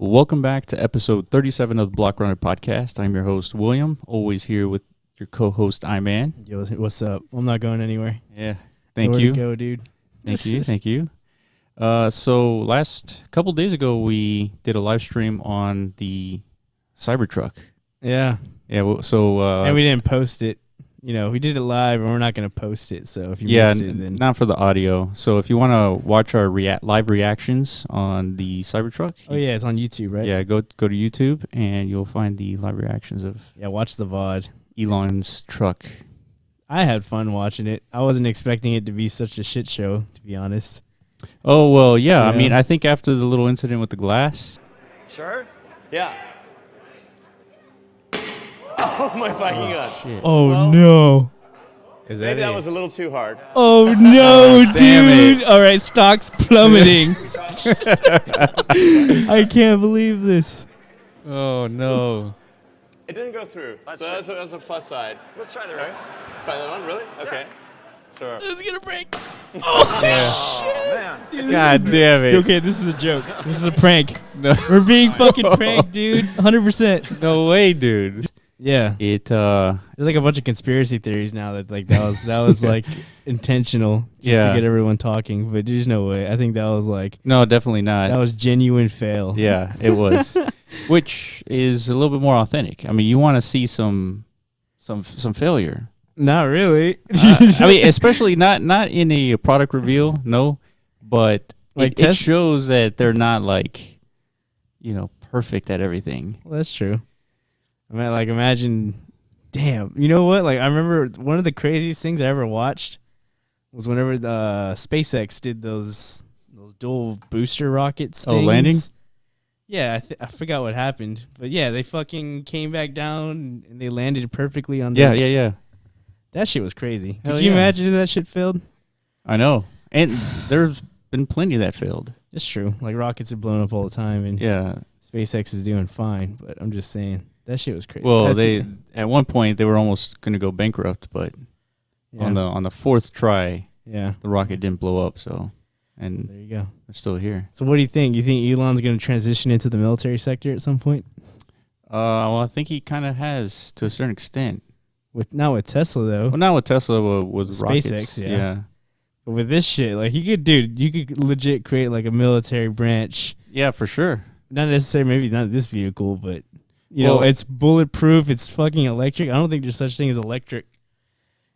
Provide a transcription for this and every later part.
Welcome back to episode 37 of the Block Runner Podcast. I'm your host, William, always here with your co-host, Iman. Yo, what's up? I'm not going anywhere. Yeah, thank Nowhere you. to go, dude. Thank you. So last couple days ago, we did a live stream on the Cybertruck. Yeah. Yeah, And we didn't post it. You know, we did it live, and we're not going to post it. So if you missed it, then not for the audio. So if you want to watch our live reactions on the Cybertruck, oh yeah, it's on YouTube, right? yeah, go to YouTube and you'll find the live reactions of Watch the VOD. Elon's truck. I had fun watching it. I wasn't expecting it to be such a shit show, to be honest. Oh well, yeah. I mean, I think after the little incident with the glass. Sure? Yeah. Oh my fucking god. Shit. Oh Well, no. Is Maybe that was a little too hard. Oh no, damn dude. All right, stock's plummeting. I can't believe this. Oh no. It didn't go through. So that's a plus side. Let's try the right. Try that one, really? Okay. Sure. It's going to break. Oh, man. God damn it. Okay, this is a joke. This is a prank. No. We're being fucking pranked, dude. 100%. No way, dude. Yeah. There's There's like a bunch of conspiracy theories now that that was like intentional just to get everyone talking, but there's no way. I think that was like no, definitely not. that was genuine fail. Yeah, it was. Which is a little bit more authentic. I mean, you want to see some failure. Not really. I mean, especially not in a product reveal, no, but Like it shows that they're not like, perfect at everything. Well, that's true. I mean, like imagine, damn. You know what? Like I remember one of the craziest things I ever watched was whenever SpaceX did those dual booster rockets. Oh, things. landing? Yeah, I forgot what happened, but yeah, they fucking came back down and they landed perfectly on. Yeah. That shit was crazy. Hell Could you yeah. imagine if that shit failed? I know, and there's been plenty that failed. It's true. Like rockets are blown up all the time, and Yeah. SpaceX is doing fine. But I'm just saying that shit was crazy. Well, at one point they were almost going to go bankrupt, but on the fourth try, the rocket didn't blow up. So, and there you go. they're still here. So what do you think? You think Elon's going to transition into the military sector at some point? Well, I think he kind of has to a certain extent. Not with Tesla though. Well, not with Tesla, but with SpaceX, rockets. yeah. But with this shit, like you could legit create like a military branch. Yeah, for sure. Not necessarily, maybe not this vehicle, but you know, it's bulletproof. It's fucking electric. I don't think there's such thing as electric.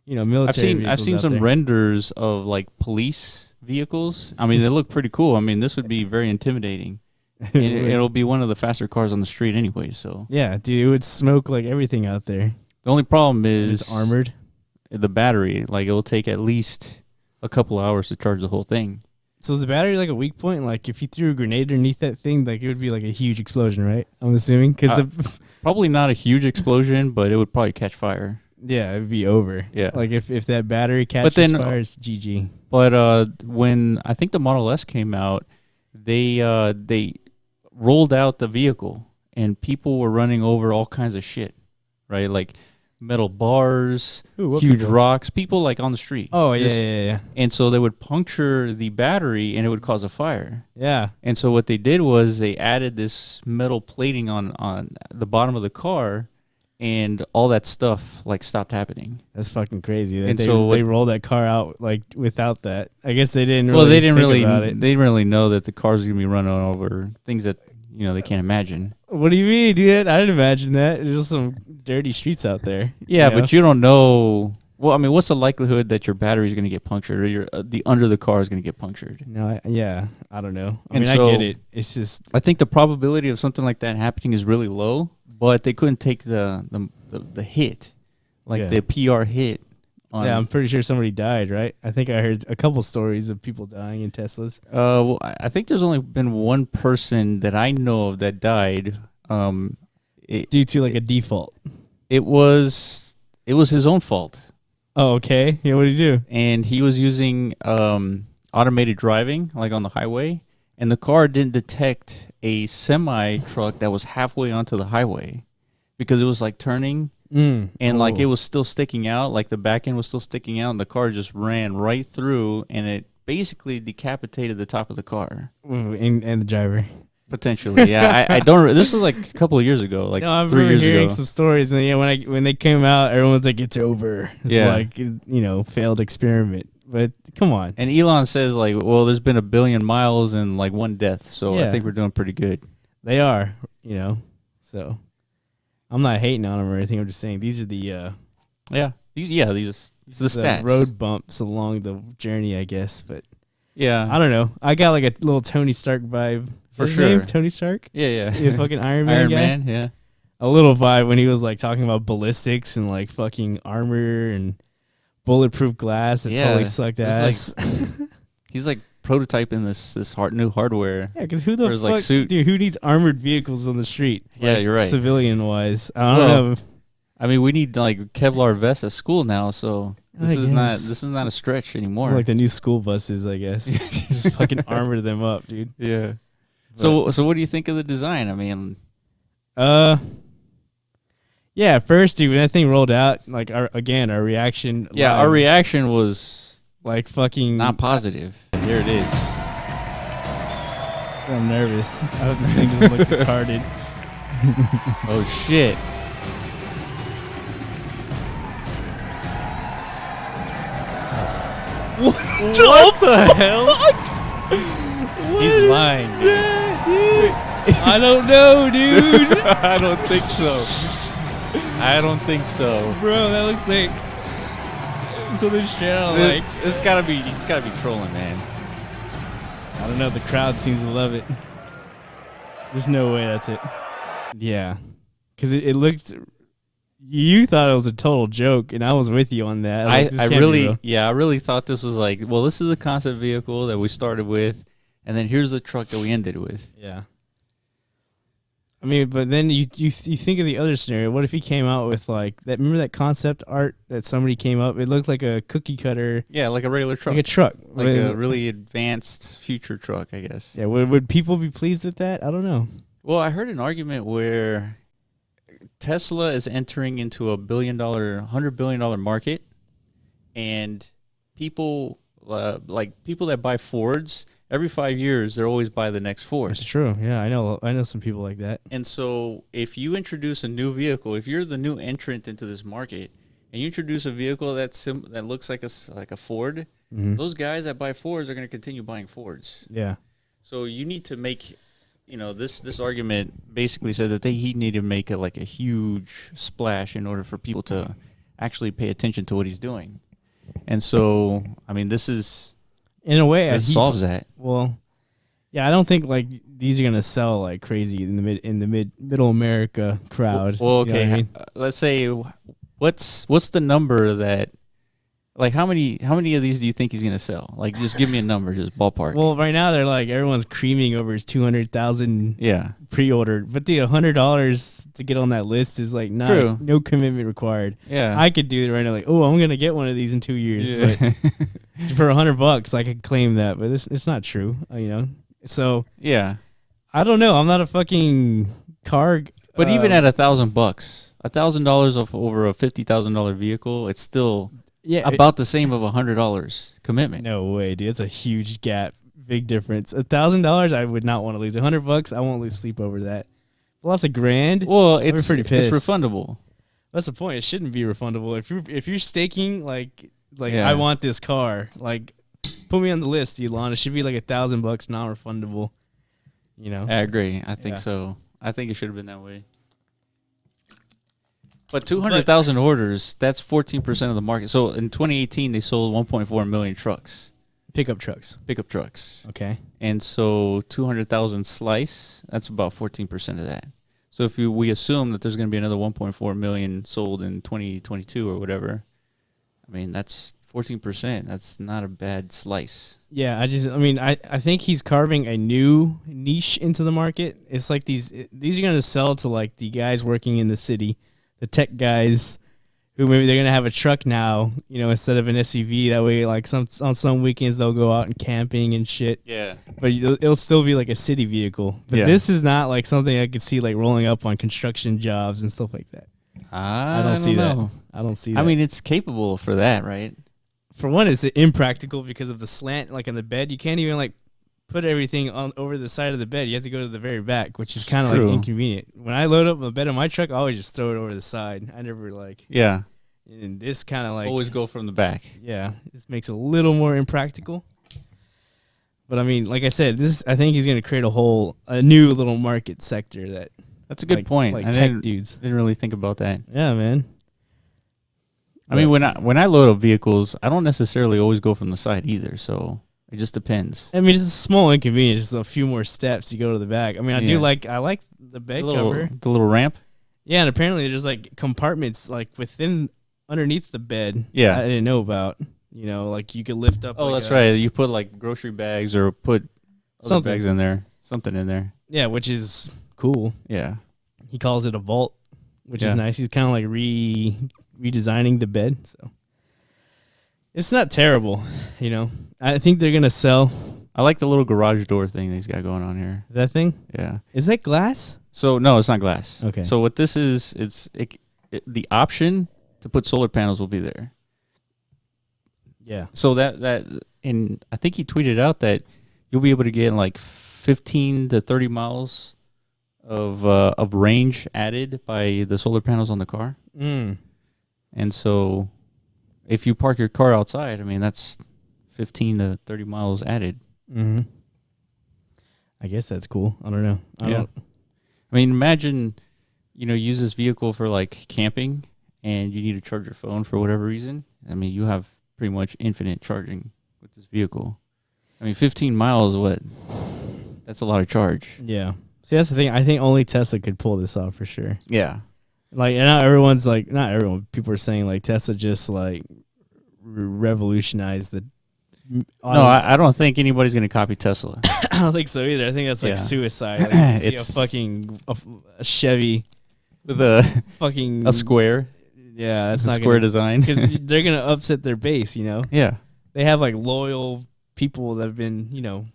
Military. I've seen some renders of like police vehicles. I mean, they look pretty cool. I mean, this would be very intimidating. And it'll be one of the faster cars on the street anyway. So yeah, dude, it would smoke like everything out there. The only problem is it's armored. The battery. Like it'll take at least a couple of hours to charge the whole thing. So is the battery like a weak point? Like if you threw a grenade underneath that thing, like it would be like a huge explosion, right? I'm assuming because probably not a huge explosion, but it would probably catch fire. Yeah, it'd be over. Yeah, like if that battery catches fire, it's GG. But when I think the Model S came out, they rolled out the vehicle and people were running over all kinds of shit, right? Like metal bars, huge rocks, people like on the street. Oh, yeah. And so they would puncture the battery and it would cause a fire. Yeah. And so what they did was they added this metal plating on the bottom of the car and all that stuff like stopped happening. That's fucking crazy. And they rolled that car out like without that. I guess they didn't really they didn't really it. know that the car's going to be running over things that they can't imagine. What do you mean, dude? I didn't imagine that. There's just some dirty streets out there. Yeah, but you don't know. Well, I mean, what's the likelihood that your battery is going to get punctured or the under the car is going to get punctured? No, I don't know. I get it. It's just I think the probability of something like that happening is really low, but they couldn't take the hit, like the PR hit. I'm pretty sure somebody died, right? I think I heard a couple stories of people dying in Teslas. Well, I think there's only been one person that I know of that died. Due to like a default. It was his own fault. Oh, okay. Yeah, what did he do? And he was using automated driving, like on the highway, and the car didn't detect a semi truck that was halfway onto the highway because it was like turning. Like it was still sticking out, like the back end was still sticking out, and the car just ran right through, and it basically decapitated the top of the car. And the driver. Potentially, yeah. I don't. This was like a couple of years ago, like No, I 3 remember years hearing ago. some stories, and yeah, when they came out, everyone's like, "It's over." It's Yeah. like, failed experiment. But come on, And Elon says like, well, there's been 1 billion miles and like 1 death, so Yeah. I think we're doing pretty good. they are, So I'm not hating on them or anything. I'm just saying these are the Yeah, these the stats. road bumps along the journey, I guess. But Yeah, I don't know. I got like a little Tony Stark vibe. For His sure. name? Tony Stark? yeah. Yeah, fucking Iron Man Iron guy? Man, yeah. A little vibe when he was like talking about ballistics and like fucking armor and bulletproof glass that Yeah, totally sucked it's ass. He's like prototyping this new hardware. Yeah, because who the for his, fuck, like, suit. dude? Who needs armored vehicles on the street? Yeah, Like, you're right. Civilian wise, I don't Well, know. I mean, we need like Kevlar vests at school now, so I this guess. is not a stretch anymore. Like the new school buses, I guess. Just fucking armor them up, dude. yeah. So what do you think of the design? I mean, Yeah. At first, dude, when that thing rolled out, like our reaction. yeah, live, our reaction was like fucking. not positive. Here it is. I'm nervous. I hope this thing doesn't look retarded. Oh shit. What the hell? He's lying, dude. I don't know, dude. I don't think so. I don't think so. Bro, that looks like something straight out of like. He's gotta be trolling, man. I don't know. The crowd seems to love it. There's no way that's it. Yeah, because it looked. You thought it was a total joke, and I was with you on that. Like, this I can't be really, real. I really thought this was like, well, this is the concept vehicle that we started with, and then here's the truck that we ended with. Yeah. I mean, but then you think of the other scenario. What if he came out with like that? Remember that concept art that somebody came up? It looked like a cookie cutter, Yeah, like a regular truck, like a truck, like a really advanced future truck, I guess. Yeah, would people be pleased with that? I don't know. Well, I heard an argument where Tesla is entering into $1 billion market, and people people that buy Fords every 5 years, they're always buy the next Ford. It's true. Yeah, I know some people like that. And so, if you introduce a new vehicle, if you're the new entrant into this market, and you introduce a vehicle that looks like a Ford, those guys that buy Fords are going to continue buying Fords. Yeah. So you need to make, this argument basically said that he needed to make a huge splash in order for people to actually pay attention to what he's doing. And so, I mean, this In a way, solves that. Well, yeah, I don't think like these are gonna sell like crazy in the middle America crowd. Well, You know okay. what I mean? Let's say, what's the number that, like, how many of these do you think he's gonna sell? Like, just give me a number, just ballpark. Well, right now they're like everyone's creaming over his 200,000 yeah, pre-ordered, but the $100 to get on that list is like True. no commitment required. yeah. I could do it right now, like, oh, I'm gonna get one of these in 2 years, Yeah. but for $100, I could claim that, but it's not true, So yeah. I don't know. I'm not a fucking car. But even at $1,000, $1,000 off over a $50,000 vehicle, it's still about the same of $100 commitment. No way, dude. It's a huge gap. Big difference. $1,000, I would not want to lose. $100, I won't lose sleep over that. Lost $1,000. Well, I'd be pretty pissed. It's refundable. That's the point. It shouldn't be refundable. If you're staking like Yeah. I want this car, like put me on the list, Elon. It should be like $1,000 non-refundable. I agree. I think Yeah. so. I think it should have been that way. But 200,000 orders, that's 14% of the market. So in 2018, they sold 1.4 million trucks, Pickup trucks. pickup trucks. Okay. And so 200,000 slice, that's about 14% of that. So if we assume that there's going to be another 1.4 million sold in 2022 or whatever, I mean, that's 14%. That's not a bad slice. Yeah, I think he's carving a new niche into the market. It's like these are going to sell to like the guys working in the city, the tech guys who maybe they're going to have a truck now, instead of an SUV. That way, like on some weekends, they'll go out and camping and shit. Yeah. But it'll still be like a city vehicle. But Yeah. this is not like something I could see like rolling up on construction jobs and stuff like that. I don't see that. know. I don't see that. I mean, it's capable for that, right? for one, it's impractical because of the slant, like in the bed. You can't even like put everything on over the side of the bed. You have to go to the very back, which is kind of like True. inconvenient. When I load up a bed on my truck, I always just throw it over the side. I never like. Yeah. And this kind of like Always go from the back. Yeah, this makes it a little more impractical. But I mean, like I said, I think he's going to create a new little market sector that. That's a good point. Like I tech dudes. didn't really think about that. Yeah, man. I mean, when I load up vehicles, I don't necessarily always go from the side either. So it just depends. I mean, it's a small inconvenience. Just a few more steps. You go to the back. I mean, I like the bed cover. The little ramp. Yeah, and apparently there's like compartments like underneath the bed. Yeah, I didn't know about. You know, like you could lift up. Oh, like that's right. You put like grocery bags or put other something bags in there. Something in there. Yeah, which is cool. Yeah. He calls it a vault, which is nice. He's kind of like redesigning the bed, so it's not terrible. You know, I think they're gonna sell. I like the little garage door thing that he's got going on here. That thing? Yeah. Is that glass? So no, it's not glass. Okay. So what this is, the option to put solar panels will be there. Yeah. So and I think he tweeted out that you'll be able to get like 15 to 30 miles of range added by the solar panels on the car. Mm. And so if you park your car outside, I mean, that's 15 to 30 miles added. Mm-hmm. I guess that's cool. I don't know. I mean, imagine, use this vehicle for like camping and you need to charge your phone for whatever reason. I mean, you have pretty much infinite charging with this vehicle. I mean, 15 miles, that's a lot of charge. Yeah. See, that's the thing. I think only Tesla could pull this off for sure. Yeah. Like, and not everyone's like, not everyone. People are saying like Tesla just like revolutionized the. No, I don't think anybody's going to copy Tesla. I don't think so either. I think that's like suicide. Like, you see a Chevy with a fucking a square. Yeah, that's a not square design because they're gonna upset their base. Yeah, they have like loyal people that have been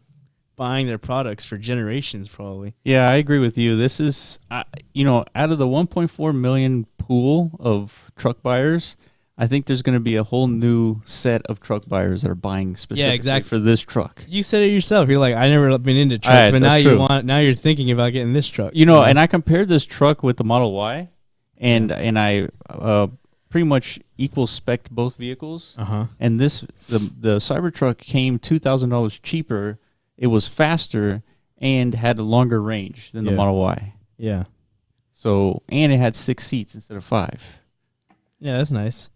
buying their products for generations probably. Yeah, I agree with you. This is out of the 1.4 million pool of truck buyers, I think there's going to be a whole new set of truck buyers that are buying specifically for this truck. You said it yourself. You're like, I never been into trucks, but now you're thinking about getting this truck. And I compared this truck with the Model Y, and I pretty much equal spec'd both vehicles. And the Cybertruck came $2,000 cheaper. It was faster and had a longer range than the Model Y. Yeah. So, and it had 6 seats instead of 5. Yeah, that's nice.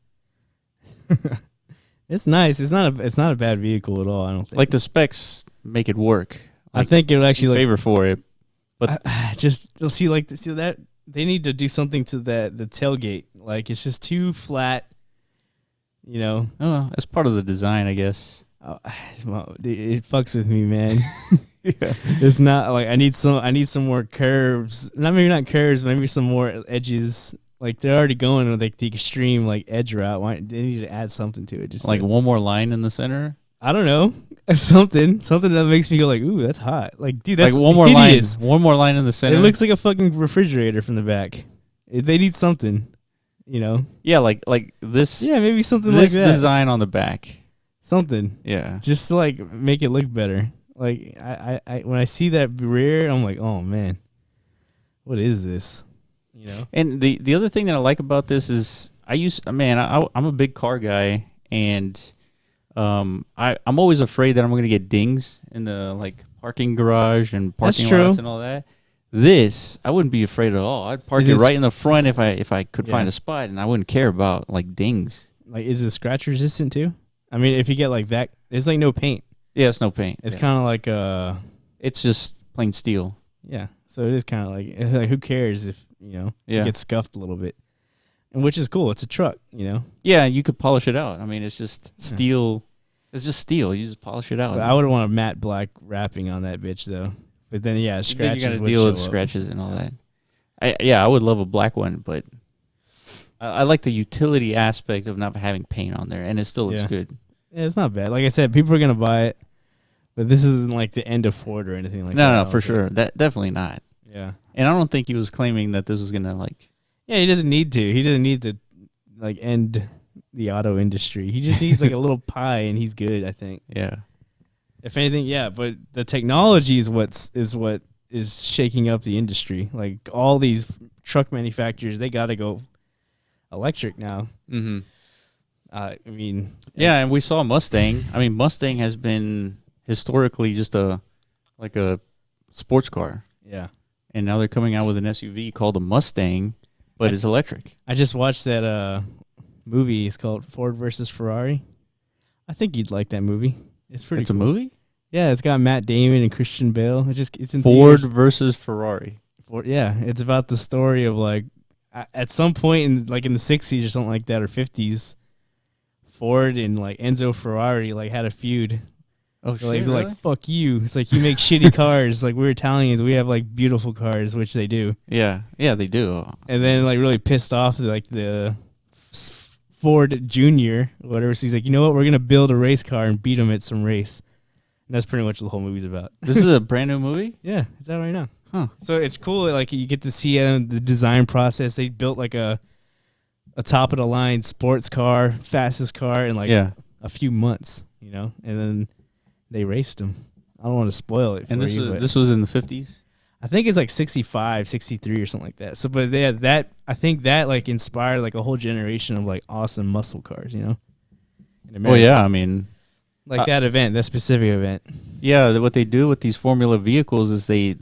It's nice. It's not a bad vehicle at all. I don't think. Like the specs make it work. I think it would actually favor for it. But just see that they need to do something to the tailgate. Like it's just too flat. Oh, that's part of the design, I guess. Oh, it fucks with me, man. It's not like I need some more curves. Maybe not curves, maybe some more edges. Like they're already going with like the extreme like edge route. They need to add something to it. Just like one more line in the center. I don't know. Something that makes me go like, ooh, that's hot. Like, dude, that's like one more hideous. Line. One more line in the center. It looks like a fucking refrigerator from the back. They need something, Yeah, like this. Yeah, maybe something like that. This design on the back. Something. Yeah. Just to like make it look better. Like I when I see that rear, I'm like, oh man, what is this? And the other thing that I like about this is I'm a big car guy, and I'm always afraid that I'm going to get dings in the like parking garage and parking lots and all that. This I wouldn't be afraid at all. I'd park it right in the front if I could find a spot, and I wouldn't care about like dings. Like, is it scratch resistant too? I mean, if you get like that, it's like no paint. Yeah, it's no paint. It's kind of like it's just plain steel. Yeah, so it is kind of like who cares if it gets scuffed a little bit, and which is cool. It's a truck, Yeah, you could polish it out. I mean, it's just steel. It's just steel. You just polish it out. But I would want a matte black wrapping on that bitch though. But then scratches. Then you got to deal with scratches and all that. I would love a black one, but I like the utility aspect of not having paint on there, and it still looks good. Yeah, it's not bad. Like I said, people are gonna buy it, but this isn't like the end of Ford or anything like that. No, for sure. That definitely not. Yeah. And I don't think he was claiming that this was gonna like. Yeah, he doesn't need to. He doesn't need to like end the auto industry. He just needs like a little pie, and he's good. I think. Yeah. If anything, yeah. But the technology is what is shaking up the industry. Like all these truck manufacturers, they got to go electric now. Mm-hmm. I mean, yeah, and we saw Mustang. I mean, Mustang has been historically just a sports car, yeah. and now they're coming out with an SUV called a Mustang, but it's electric. I just watched that movie. It's called Ford versus Ferrari. I think you'd like that movie. It's pretty. It's cool. a movie. Yeah, it's got Matt Damon and Christian Bale. It's in Ford theaters. versus Ferrari. Yeah, it's about the story of like at some point in the 60s or something like that or 50s, Ford and like Enzo Ferrari like had a feud. Oh They're shit! like fuck you. It's like you make shitty cars. Like we're Italians, we have like beautiful cars, which they do. Yeah, they do. And then like really pissed off like the Ford Jr. whatever. So he's like, you know what? We're gonna build a race car and beat him at some race. And that's pretty much what the whole movie's about. This is a brand new movie? Yeah, it's out right now. Huh. So it's cool. Like you get to see the design process. They built like a top of the line sports car, fastest car in like a few months, you know, and then they raced them. I don't want to spoil it. And this was in the 50s? I think it's like 65, 63 or something like that. So, but yeah, I think that like inspired like a whole generation of like awesome muscle cars, you know. Oh yeah, I mean. Like that event, that specific event. Yeah, what they do with these Formula vehicles is they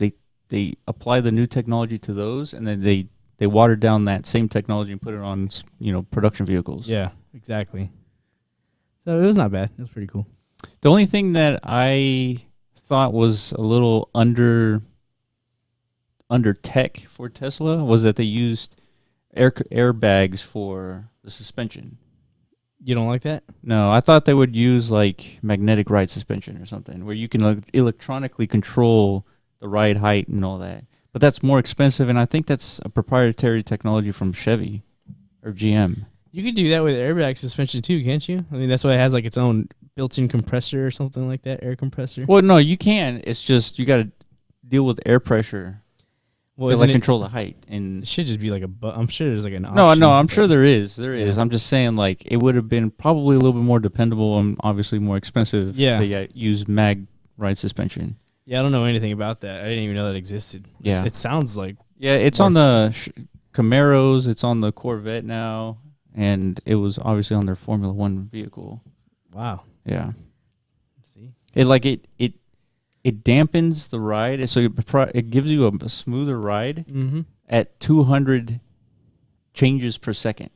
apply the new technology to those, and then they water down that same technology and put it on, production vehicles. Yeah, exactly. So it was not bad. It was pretty cool. The only thing that I thought was a little under tech for Tesla was that they used airbags for the suspension. You don't like that? No, I thought they would use like magnetic ride suspension or something where you can electronically control the ride height and all that. But that's more expensive, and I think that's a proprietary technology from Chevy or GM. You could do that with airbag suspension too, can't you? I mean, that's why it has like its own built-in compressor or something like that, air compressor. Well, no, you can. It's just you got to deal with air pressure. Well, to control the height, and it should just be like I'm sure there's like an option. No, I'm sure there is. I'm just saying, like, it would have been probably a little bit more dependable and obviously more expensive. Yeah, to use mag ride suspension. Yeah, I don't know anything about that. I didn't even know that existed. Yeah, it sounds like it's on the Camaros. It's on the Corvette now, and it was obviously on their Formula One vehicle. Wow. Yeah. See, it dampens the ride, so it gives you a smoother ride at 200 changes per second.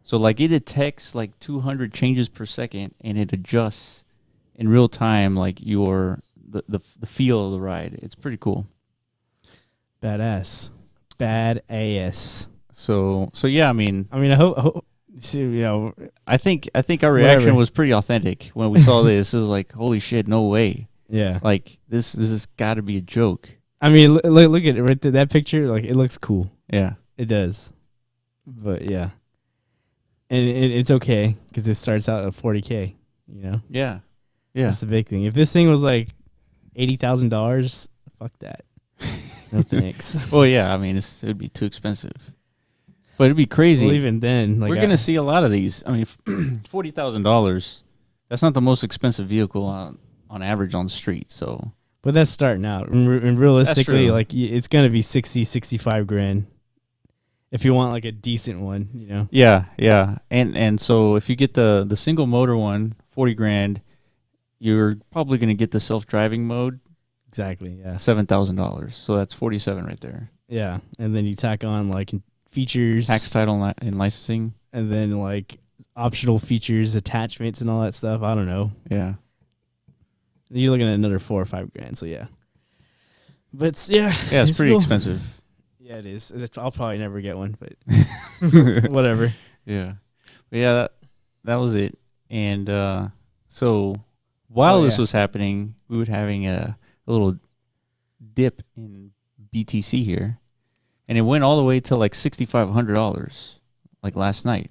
So like it detects like 200 changes per second, and it adjusts in real time like the feel of the ride. It's pretty cool. Badass. So yeah, I mean, I hope. So, you know, I think our reaction was pretty authentic when we saw this. It was like, holy shit, no way. Yeah, like this has got to be a joke. I mean, look at it right there. That picture, like, it looks cool. Yeah, it does. But yeah, and it's okay because it starts out at $40K. You know. Yeah. That's the big thing. If this thing was like $80,000, fuck that. No thanks. Well, yeah. I mean, it'd be too expensive. But it'd be crazy. Well, even then, like we're gonna see a lot of these. I mean, $40,000. That's not the most expensive vehicle on average on the street. So, but that's starting out, and realistically, like it's gonna be 60, 65 grand if you want like a decent one, you know. Yeah, and so if you get the single motor one, 40 grand, you're probably gonna get the self-driving mode. Exactly. Yeah. $7,000. So that's 47 right there. Yeah, and then you tack on like features, tax, title, and licensing, and then like optional features, attachments, and all that stuff. I don't know. Yeah. You're looking at another 4 or 5 grand, so yeah. But yeah, it's pretty expensive. Yeah, it is. I'll probably never get one, but whatever. Yeah, but yeah, that was it. And so while this was happening, we were having a little dip in BTC here, and it went all the way to like $6,500, like last night.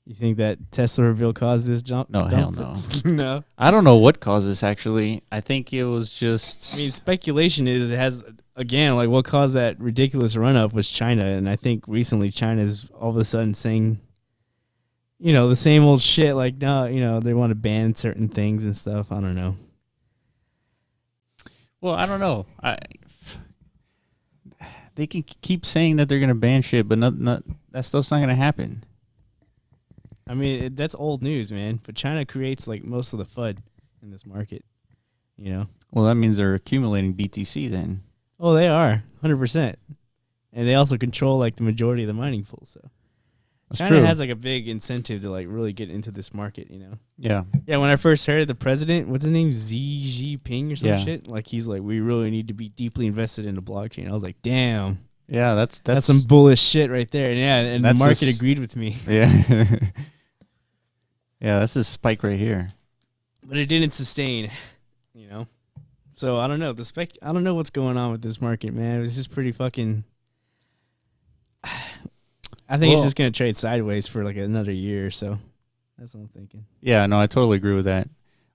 You think that Tesla reveal caused this jump? No, hell no. No. I don't know what caused this, actually. I think it was just... I mean, speculation is it has, again, like what caused that ridiculous run-up was China. And I think recently China's all of a sudden saying the same old shit. Like, no, they want to ban certain things and stuff. I don't know. Well, I don't know. They can keep saying that they're gonna ban shit, but not that stuff's not gonna happen. I mean, that's old news, man. But China creates like most of the FUD in this market. Well, that means they're accumulating BTC then. Oh, they are 100%, and they also control like the majority of the mining pool. So That's China true. has like a big incentive to like really get into this market. Yeah. Yeah, when I first heard the president, what's his name, Xi Jinping or some Yeah. shit, like he's like, we really need to be deeply invested in the blockchain. I was like, damn, Yeah, that's some bullish shit right there. And yeah, and the That's market just- agreed with me, Yeah. Yeah, that's a spike right here. but it didn't sustain. So I don't know I don't know what's going on with this market, man. It was just pretty fucking. I think it's Well- just gonna trade sideways for like another year or so. That's what I'm thinking. Yeah, no, I totally agree with that.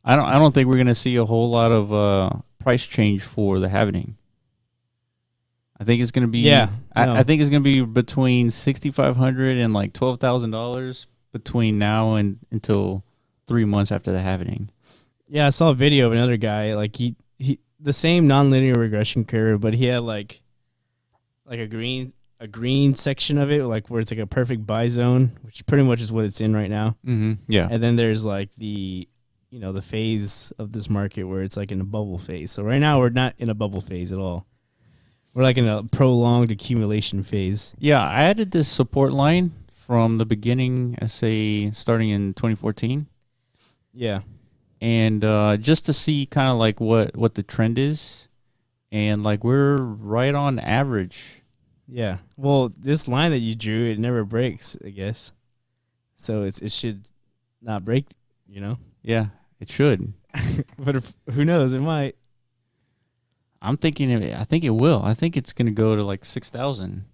I don't think we're gonna see a whole lot of price change for the halvening. I think it's gonna be Yeah, no. I think it's gonna be between $6,500 and like $12,000 between now and until 3 months after the halvening. Yeah, I saw a video of another guy, like he the same nonlinear regression curve, but he had like a green section of it, like where it's like a perfect buy zone, which pretty much is what it's in right now. Mm-hmm. Yeah. And then there's like the the phase of this market where it's like in a bubble phase. So right now we're not in a bubble phase at all. We're like in a prolonged accumulation phase. Yeah, I added this support line from the beginning, I say starting in 2014. Yeah. And just to see kind of like what the trend is, and like we're right on average. Yeah. Well, this line that you drew, it never breaks, I guess. So it should not break, Yeah, it should. But who knows? It might. I'm thinking I think it will. I think it's gonna go to like 6,000.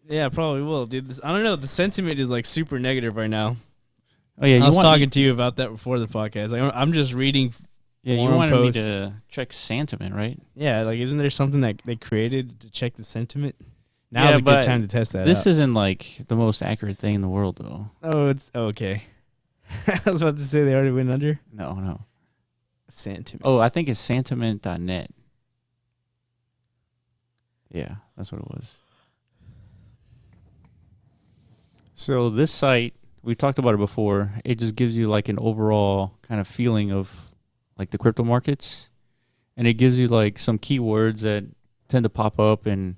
Yeah, probably will, dude. I don't know. The sentiment is like super negative right now. Oh yeah, I was talking to you about that before the podcast. Like, I'm just reading. Yeah, you forum wanted posts. me to check sentiment, right? Yeah, like isn't there something that they created to check the sentiment? Now's Yeah, a good but time to test that. This out. isn't like the most accurate thing in the world, though. Oh, it's okay. I was about to say they already went under No. sentiment. Oh, I think it's sentiment.net. Yeah, that's what it was. So this site, we talked about it before. It just gives you like an overall kind of feeling of like the crypto markets, and it gives you like some keywords that tend to pop up. And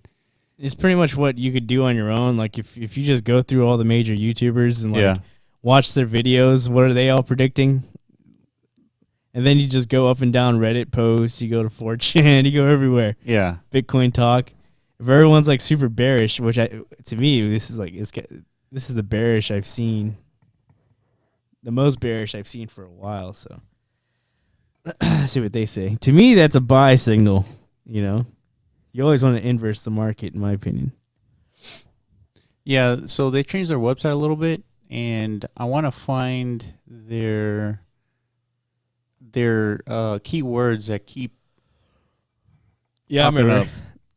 It's pretty much what you could do on your own. Like if you just go through all the major YouTubers and like watch their videos, what are they all predicting? And then you just go up and down Reddit posts. You go to 4chan. You go everywhere. yeah, Bitcoin talk. If everyone's like super bearish, which to me this is like this is the bearish I've seen, the most bearish I've seen for a while. So see what they say. To me, that's a buy signal. You always want to inverse the market, in my opinion. yeah. So they changed their website a little bit, and I want to find their keywords that keep. Yeah, I popping remember. up.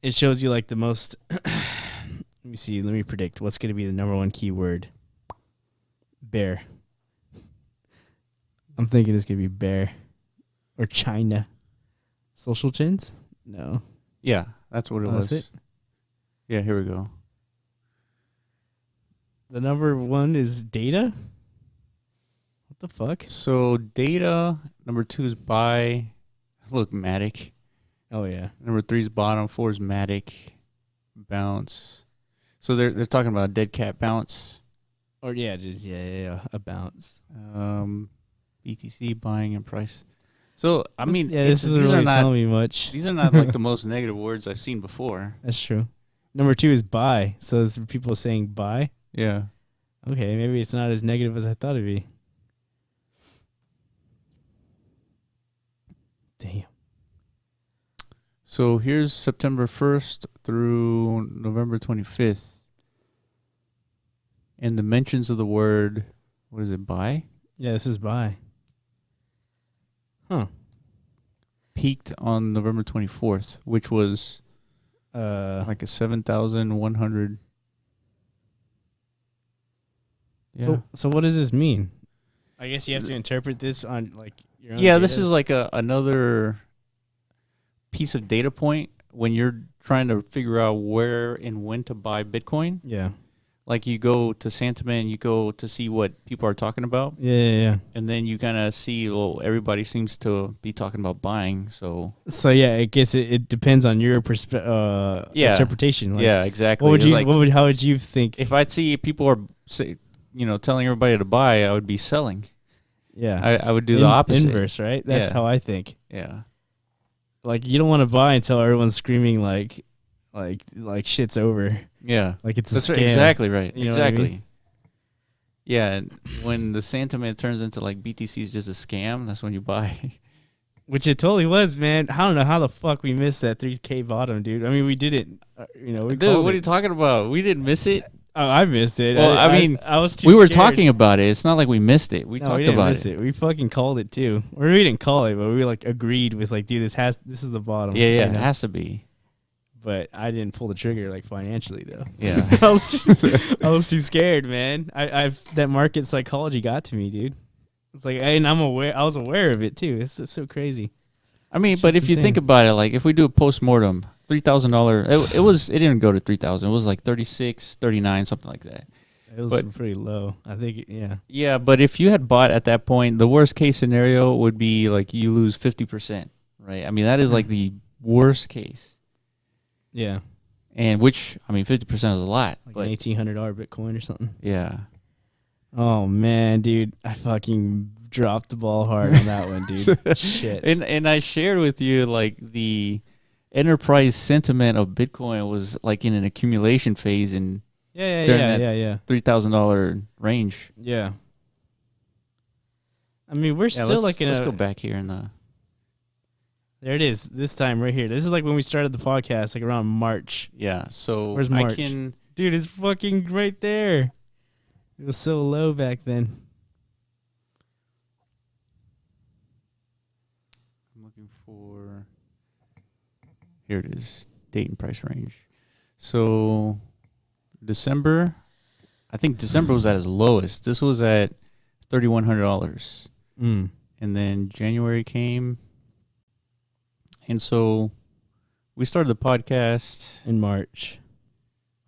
It shows you like the most. Let me see. Let me predict what's going to be the number one keyword. Bear. I'm thinking it's going to be bear or China. Social chins? No. Yeah, that's what it was. That's it. Yeah, here we go. The number one is data. What the fuck? So data, number 2 is buy. Look, Matic. Oh yeah. Number 3 is bottom, 4 is Matic. Bounce. So they're talking about dead cat bounce. Or yeah, just yeah, a bounce. BTC buying and price. So I mean, Yeah, this isn't these really are not telling me much. these are not like the most negative words I've seen before. That's true. Number 2 is buy. So is people saying buy? Yeah. Okay, maybe it's not as negative as I thought it'd be. Damn. So here's September 1st through November 25th. And the mentions of the word, what is it, buy? Yeah, this is buy. Huh. Peaked on November 24th, which was like a 7,100. Yeah. So what does this mean? I guess you have to interpret this on like your own Yeah, data. this is like another piece of data point when you're trying to figure out where and when to buy Bitcoin. Yeah. Like you go to Santiment, you go to see what people are talking about, Yeah. and then you kind of see, well, everybody seems to be talking about buying. So Yeah, I guess it depends on your Yeah. interpretation. Like, yeah, exactly. What would It's you? like, How would you think? if I'd see people are telling everybody to buy, I would be selling. Yeah. I would do the opposite. Inverse, right? That's Yeah. how I think. Yeah. Like you don't want to buy until everyone's screaming like shit's over. Yeah. Like it's That's a scam. right. Exactly right. You know what I Exactly. mean? Yeah, and when the sentiment turns into like BTC is just a scam, that's when you buy. Which it totally was, man. I don't know how the fuck we missed that 3K bottom, dude. I mean, we did it. We Dude, called what are it. you talking about? We didn't miss it. Oh, I missed it. Well, I mean, I was too We were scared. talking about it. It's not like we missed it. We No, talked we didn't about miss it. We fucking called it too. Or we didn't call it, but we like agreed with like, dude, this is the bottom. Yeah, you it know? has to be. But I didn't pull the trigger like financially though. Yeah. I was too scared, man. I've that market psychology got to me, dude. It's like, and I was aware of it too. It's so crazy. I mean, It's but just if you think insane. about it, like if we do a post-mortem, $3,000, it didn't go to 3,000. It was like 36, 39, something like that. It was But- pretty low. I think, yeah. Yeah, but if you had bought at that point, the worst case scenario would be like you lose 50%, right? I mean, that is like the worst case. Yeah. And which, I mean, 50% is a lot. Like But an $1,800 Bitcoin or something. yeah. Oh, man, dude. I fucking dropped the ball hard on that one, dude. Shit. And I shared with you like the enterprise sentiment of Bitcoin was like in an accumulation phase in yeah. $3,000 range. Yeah. I mean, we're Yeah, still like in let's a... go back here in the There it is. This time right here. This is like when we started the podcast, like around March. yeah. So Where's I March? can Dude, it's fucking right there. It was so low back then. I'm looking for here it is, date and price range. So December, I think December was at its lowest. This was at $3,100. Mm. And then January came. And so we started the podcast. In March.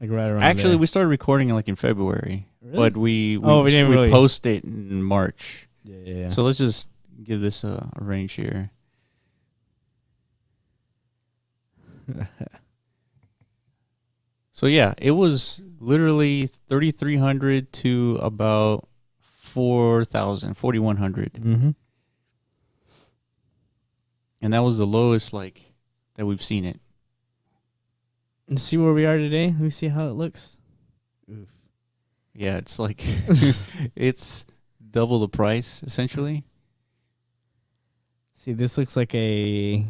Like right around Actually, there. we started recording like in February. Really? But we didn't really. post it in March. Yeah. So let's just give this a range here. So yeah, it was literally 3,300 to about 4,000, 4,100. Mm-hmm. And that was the lowest like that we've seen it. Let's see where we are today. Let me see how it looks. Oof. Yeah, it's like it's double the price essentially. See, this looks like a...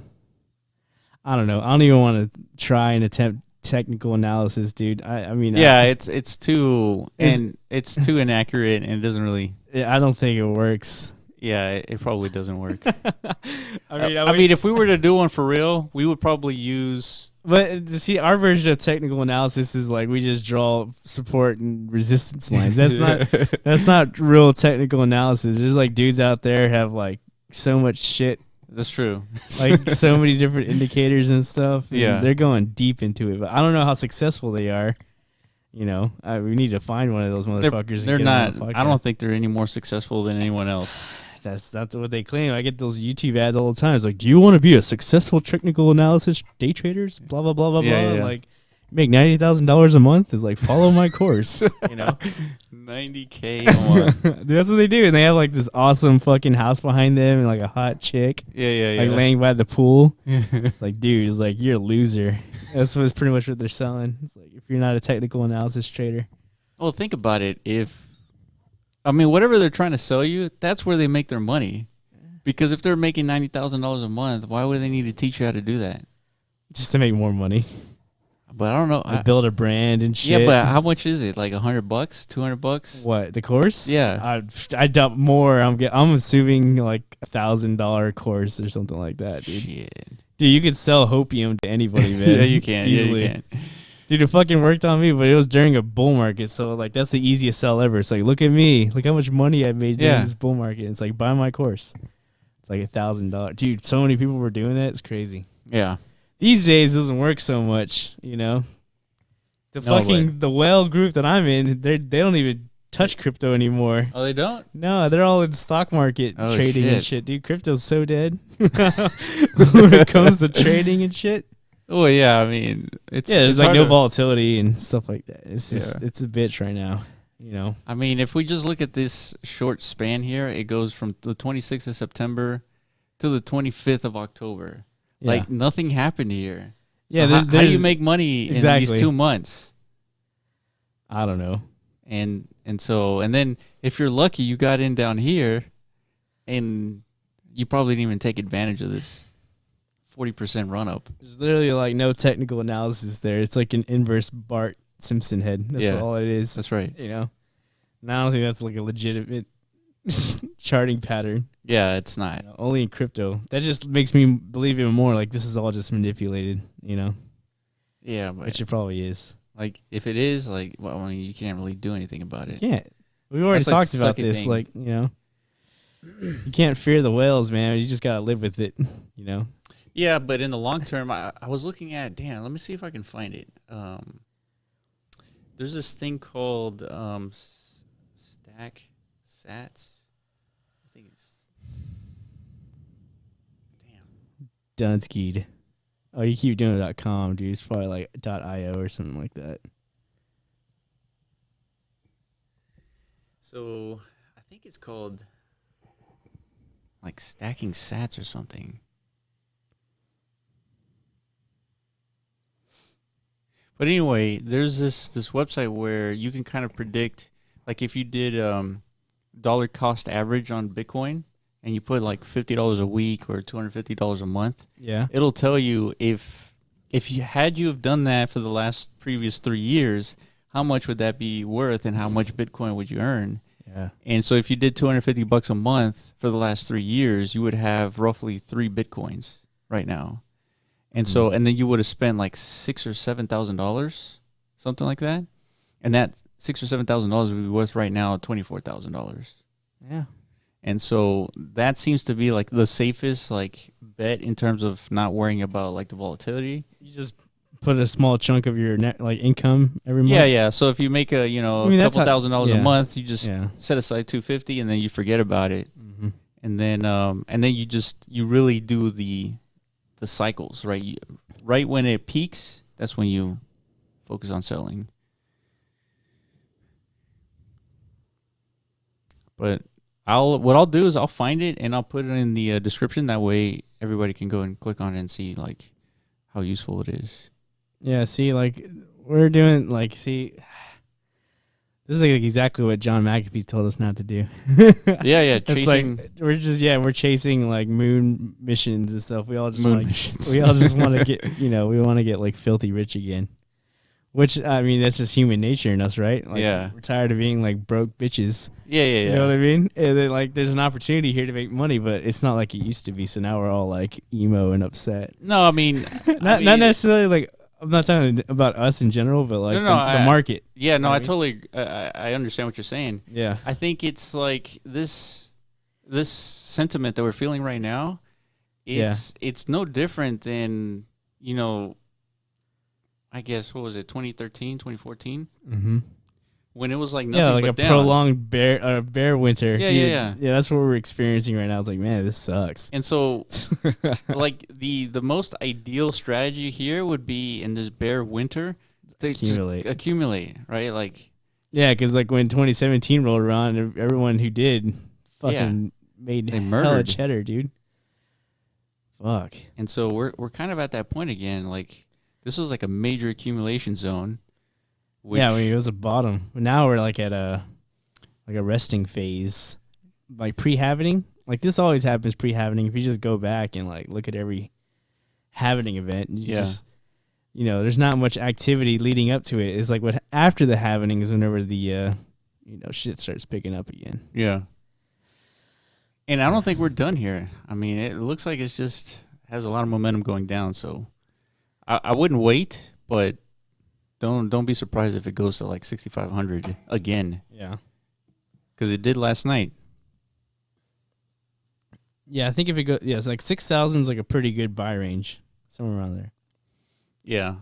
I don't know. I don't even want to try and attempt technical analysis, dude. I mean... Yeah, it's too Is- and it's too inaccurate and it doesn't really. I don't think it works. Yeah, it probably doesn't work. I mean, if we were to do one for real, we would probably use. But see, our version of technical analysis is like we just draw support and resistance lines. That's not real technical analysis. There's like dudes out there have like so much shit, That's true. like so many different indicators and stuff. And Yeah. they're going deep into it. But I don't know how successful they are. You know, we need to find one of those motherfuckers. and They're get them on not. the I podcast. don't think they're any more successful than anyone else. That's what they claim. I get those YouTube ads all the time. It's like, do you want to be a successful technical analysis day traders? Blah blah blah blah Yeah, blah. yeah. Like, make $90,000 a month. Is like follow my course. You know, $90K a month. that's what they do. And they have like this awesome fucking house behind them and like a hot chick Yeah. like laying by the pool. It's like, dude, it's like you're a loser. That's pretty much what they're selling. It's like if you're not a technical analysis trader. Well, think about it. Whatever they're trying to sell you, that's where they make their money. Because if they're making $90,000 a month, why would they need to teach you how to do that? Just to make more money. But I don't know. Like build a brand and shit. Yeah, but how much is it? Like $100, $200? What, the course? Yeah. I dump more. I'm assuming like $1,000 course or something like that, dude. Shit. Dude, you could sell hopium to anybody, man. Yeah, you can. Easily. Yeah, you can. Dude, it fucking worked on me, but it was during a bull market, so like that's the easiest sell ever. It's like, look at me, look how much money I made during this bull market. It's like, buy my course. It's like $1,000. Dude, so many people were doing that. It's crazy. Yeah. These days it doesn't work so much, you know. The whale group that I'm in, they don't even touch crypto anymore. Oh, they don't? No, they're all in the stock market trading and shit. Dude, crypto's so dead when it comes to trading and shit. Oh yeah, I mean, there's like no volatility and stuff like that. It's just it's a bitch right now, you know. I mean, if we just look at this short span here, it goes from the 26th of September to the 25th of October. Yeah. Like nothing happened here. So yeah, how do you make money in these 2 months? I don't know. And then if you're lucky, you got in down here, and you probably didn't even take advantage of this 40% run up. There's literally like no technical analysis there. It's like an inverse Bart Simpson head. That's all it is. That's right. You know, and I don't think that's like a legitimate charting pattern. Yeah, it's not. You know, only in crypto. That just makes me believe even more like this is all just manipulated, you know? Yeah, but which it probably is. Like, if it is, like, well, I mean, you can't really do anything about it. You can't. We've already talked about this. Thing. Like, you know, you can't fear the whales, man. You just got to live with it, you know? Yeah, but in the long term, I was looking at, let me see if I can find it. There's this thing called Stack Sats. I think it's Dunskied. Oh, you keep doing .com, dude. It's probably like .io or something like that. So I think it's called like Stacking Sats or something. But anyway, there's this website where you can kind of predict, like if you did dollar cost average on Bitcoin and you put like $50 a week or $250 a month, it'll tell you if you have done that for the previous 3 years, how much would that be worth and how much Bitcoin would you earn? Yeah. And so if you did $250 a month for the last 3 years, you would have roughly 3 Bitcoins right now. And so, and then you would have spent like $6,000 or $7,000, something like that. And that $6,000 or $7,000 would be worth right now $24,000. Yeah. And so that seems to be like the safest like bet in terms of not worrying about like the volatility. You just put a small chunk of your net like income every month. Yeah. So if you make a couple $1,000 a month, you just set aside $250 and then you forget about it. Mm-hmm. And then you really do the cycles, right? Right when it peaks, that's when you focus on selling. But what I'll do is I'll find it and I'll put it in the description. That way everybody can go and click on it and see like how useful it is. Yeah, see, like we're doing like this is like exactly what John McAfee told us not to do. Yeah, chasing. It's like we're chasing like moon missions and stuff. We all just want to get we want to get like filthy rich again. Which I mean, that's just human nature in us, right? Like, we're tired of being like broke bitches. Yeah. You know what I mean? And then, like, there's an opportunity here to make money, but it's not like it used to be. So now we're all like emo and upset. No, I mean, not necessarily like. I'm not talking about us in general, but like the market. Yeah, no, I totally, I understand what you're saying. Yeah, I think it's like this sentiment that we're feeling right now. It's no different than I guess what was it, 2013, 2014? Mm-hmm. When it was like nothing like but a down. Prolonged bear winter. Yeah, dude, yeah. Yeah, that's what we're experiencing right now. It's like, man, this sucks. And so, like the most ideal strategy here would be in this bear winter to accumulate, right? Like, yeah, because like when 2017 rolled around, everyone who did fucking made hella cheddar, dude. Fuck. And so we're kind of at that point again. Like this was like a major accumulation zone. Yeah, it was a bottom. Now we're like at a resting phase, like pre-halvening. Like this always happens pre-halvening. If you just go back and like look at every halvening event, just there's not much activity leading up to it. It's like what after the halvening is whenever the shit starts picking up again. Yeah. And I don't think we're done here. I mean, it looks like it's just has a lot of momentum going down. So I wouldn't wait, but don't be surprised if it goes to like 6,500 again. Yeah. Because it did last night. Yeah, I think if it goes, it's like 6,000 is like a pretty good buy range, somewhere around there. Yeah.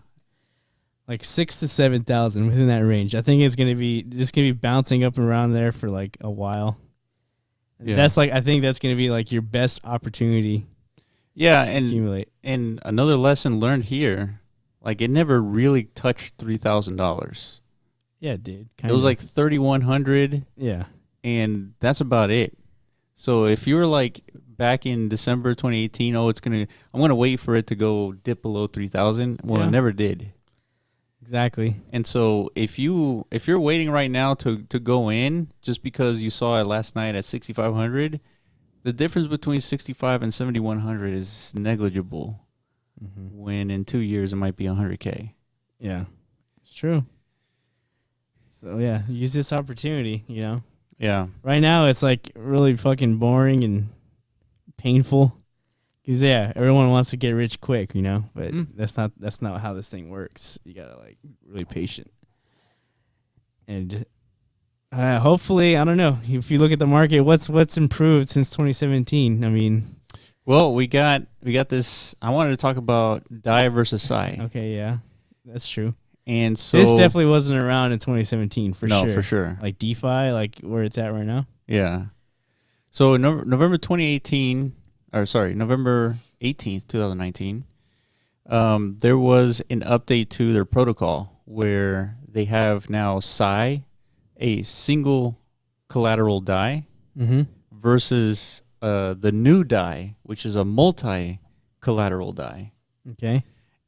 Like 6,000 to 7,000 within that range. I think it's gonna be bouncing up and around there for like a while. Yeah. That's like, I think that's gonna be like your best opportunity. Yeah, to accumulate. And another lesson learned here, like it never really touched $3,000. Yeah, dude. It was like 3,100. Yeah. And that's about it. So if you were like back in December 2018, I'm gonna wait for it to go dip below 3,000. Well, it never did. Exactly. And so if you're waiting right now to go in just because you saw it last night at 6,500, the difference between 6,500 and 7,100 is negligible. When in 2 years it might be 100K. Yeah, it's true. So yeah, use this opportunity. You know. Yeah. Right now it's like really fucking boring and painful. Cause everyone wants to get rich quick, you know, but that's not how this thing works. You gotta like really patient. And hopefully, I don't know, if you look at the market, what's improved since 2017? I mean, well, we got this. I wanted to talk about Dai Vs Sai. Okay, yeah, that's true. And so this definitely wasn't around in 2017 for sure. No, for sure. Like DeFi, like where it's at right now. Yeah. So November 18th, 2019, there was an update to their protocol where they have now Sai, a single collateral DAI, versus the new DAI, which is a multi-collateral DAI. Okay.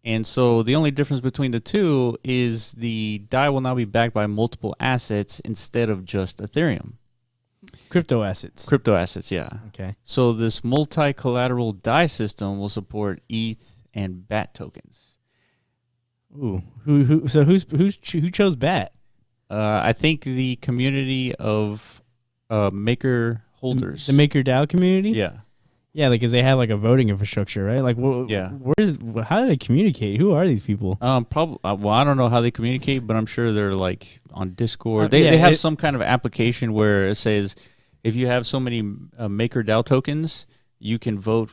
And so the only difference between the two is the DAI will now be backed by multiple assets instead of just Ethereum. Crypto assets. Crypto assets, yeah. Okay. So this multi-collateral DAI system will support ETH and BAT tokens. Ooh, who chose BAT? I think the community of Maker holders. The MakerDAO community? Yeah. Yeah, like, because they have like a voting infrastructure, right? Like, how do they communicate? Who are these people? Probably. Well, I don't know how they communicate, but I'm sure they're like on Discord. They have some kind of application where it says if you have so many MakerDAO tokens, you can vote,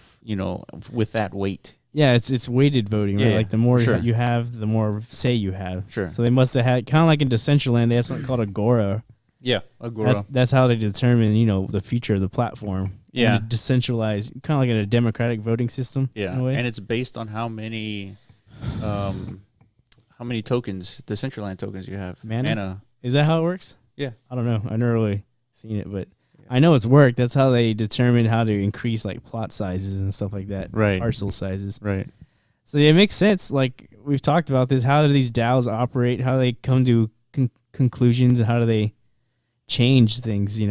with that weight. Yeah, it's weighted voting, right? Yeah, like the more you have, the more say you have. Sure. So they must have had, kind of like in Decentraland, they have something called Agora. Yeah, Agora. That's how they determine, the future of the platform. Yeah. Decentralized, kind of like in a democratic voting system. Yeah, in a way. And it's based on how many tokens, Decentraland tokens you have. Mana. Is that how it works? Yeah. I don't know. I've never really seen it, but I know it's worked. That's how they determine how to increase like plot sizes and stuff like that. Right. Parcel sizes. Right. So it makes sense. Like we've talked about this. How do these DAOs operate? How do they come to conclusions? And how do they change things?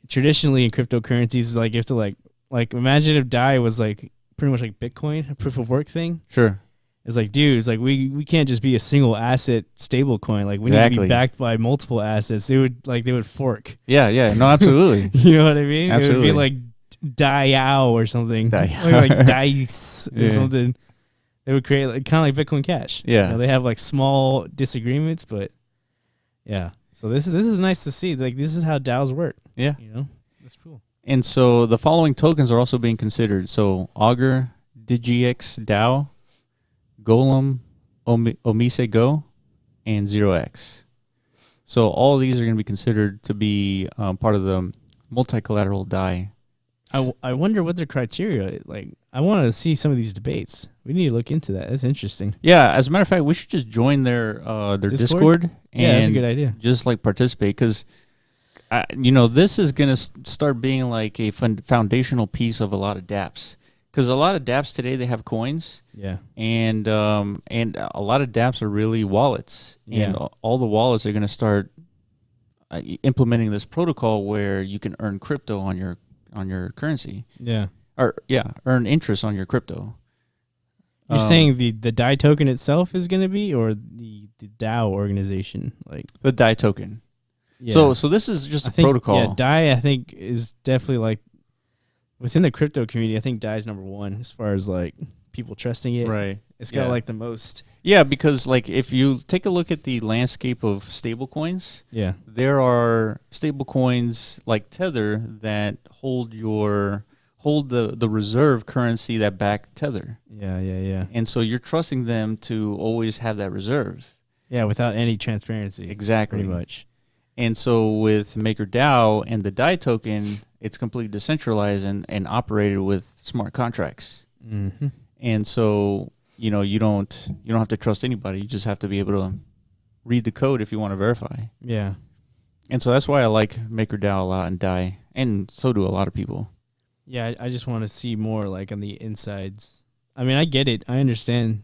Traditionally in cryptocurrencies, like you have to like imagine if DAI was like pretty much like Bitcoin, a proof of work thing. Sure. It's like, dude, it's like we can't just be a single asset stable coin. Like we need to be backed by multiple assets. They would fork. Yeah. No, absolutely. You know what I mean? Absolutely. It would be like DAO or something. DAI. Like DICE or something. They would create kind of like Bitcoin Cash. Yeah. They have like small disagreements, but yeah. So this is nice to see. Like this is how DAOs work. Yeah. That's cool. And so the following tokens are also being considered. So Augur, DigiX DAO, Golem, Omise Go, and 0x. So all of these are going to be considered to be part of the multi-collateral DAI. I wonder what their criteria. Like, I want to see some of these debates. We need to look into that. That's interesting. Yeah, as a matter of fact, we should just join their Discord and that's a good idea. Just like participate because, this is going to start being like a foundational piece of a lot of dApps. Because a lot of dApps today, they have coins. Yeah. And a lot of dApps are really wallets. Yeah. And all the wallets are going to start implementing this protocol where you can earn crypto on your currency. Yeah. Earn interest on your crypto. You're saying the DAI token itself is going to be, or the DAO organization? Like the DAI token. Yeah. So this is just a protocol. Yeah, DAI, I think, is definitely like, within the crypto community, I think DAI is number one as far as like people trusting it. Right. It's got like the most. Yeah, because like if you take a look at the landscape of stablecoins, there are stablecoins like Tether that hold the reserve currency that back Tether. Yeah. And so you're trusting them to always have that reserve. Yeah, without any transparency. Exactly. Pretty much. And so with MakerDAO and the DAI token, it's completely decentralized and operated with smart contracts. Mm-hmm. And so, you don't have to trust anybody. You just have to be able to read the code if you want to verify. Yeah. And so that's why I like MakerDAO a lot and DAI, and so do a lot of people. Yeah, I just want to see more like on the insides. I mean, I get it. I understand.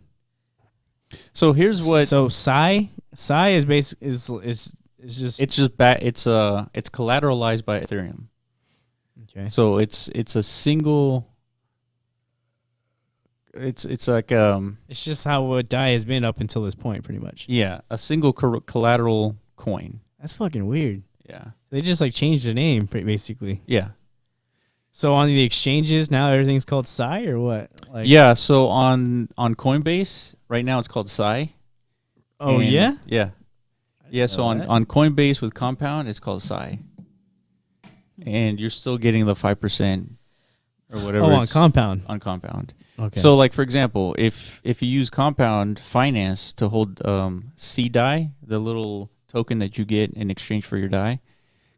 So here's what. So Sai is it's collateralized by Ethereum. Okay. So it's a single. It's like It's just how what DAI has been up until this point, pretty much. Yeah, a single collateral coin. That's fucking weird. Yeah. They just like changed the name, basically. Yeah. So on the exchanges now, everything's called Sai or what? Like, yeah. So on Coinbase right now, it's called Sai. Oh yeah. Yeah. Yeah. So on Coinbase with Compound, it's called Sai. And you're still getting the 5% or whatever. Oh, on Compound. On Compound. Okay. So, like for example, if you use Compound Finance to hold CDAI, the little token that you get in exchange for your DAI,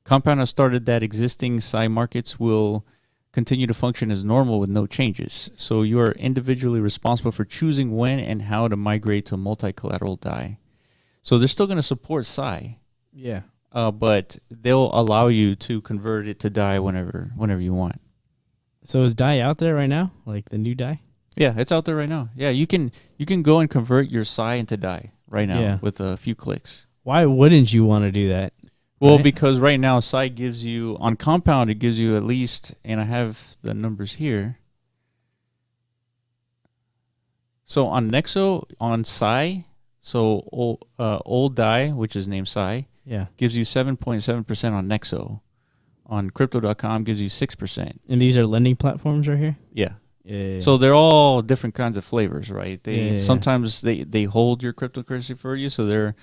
Compound has started that existing Sai markets will continue to function as normal with no changes. So you are individually responsible for choosing when and how to migrate to multi-collateral DAI. So they're still going to support Sai. Yeah. But they'll allow you to convert it to DAI whenever you want. So is DAI out there right now? Like the new DAI? Yeah, it's out there right now. Yeah, you can go and convert your Sai into DAI right now with a few clicks. Why wouldn't you want to do that? Well, because right now Sai gives you, on Compound, it gives you at least, and I have the numbers here. So on Nexo, on Sai, so old DAI, which is named Sai, gives you 7.7% on Nexo. On Crypto.com gives you 6%. And these are lending platforms right here? Yeah. So they're all different kinds of flavors, right? Sometimes they hold your cryptocurrency for you, so they're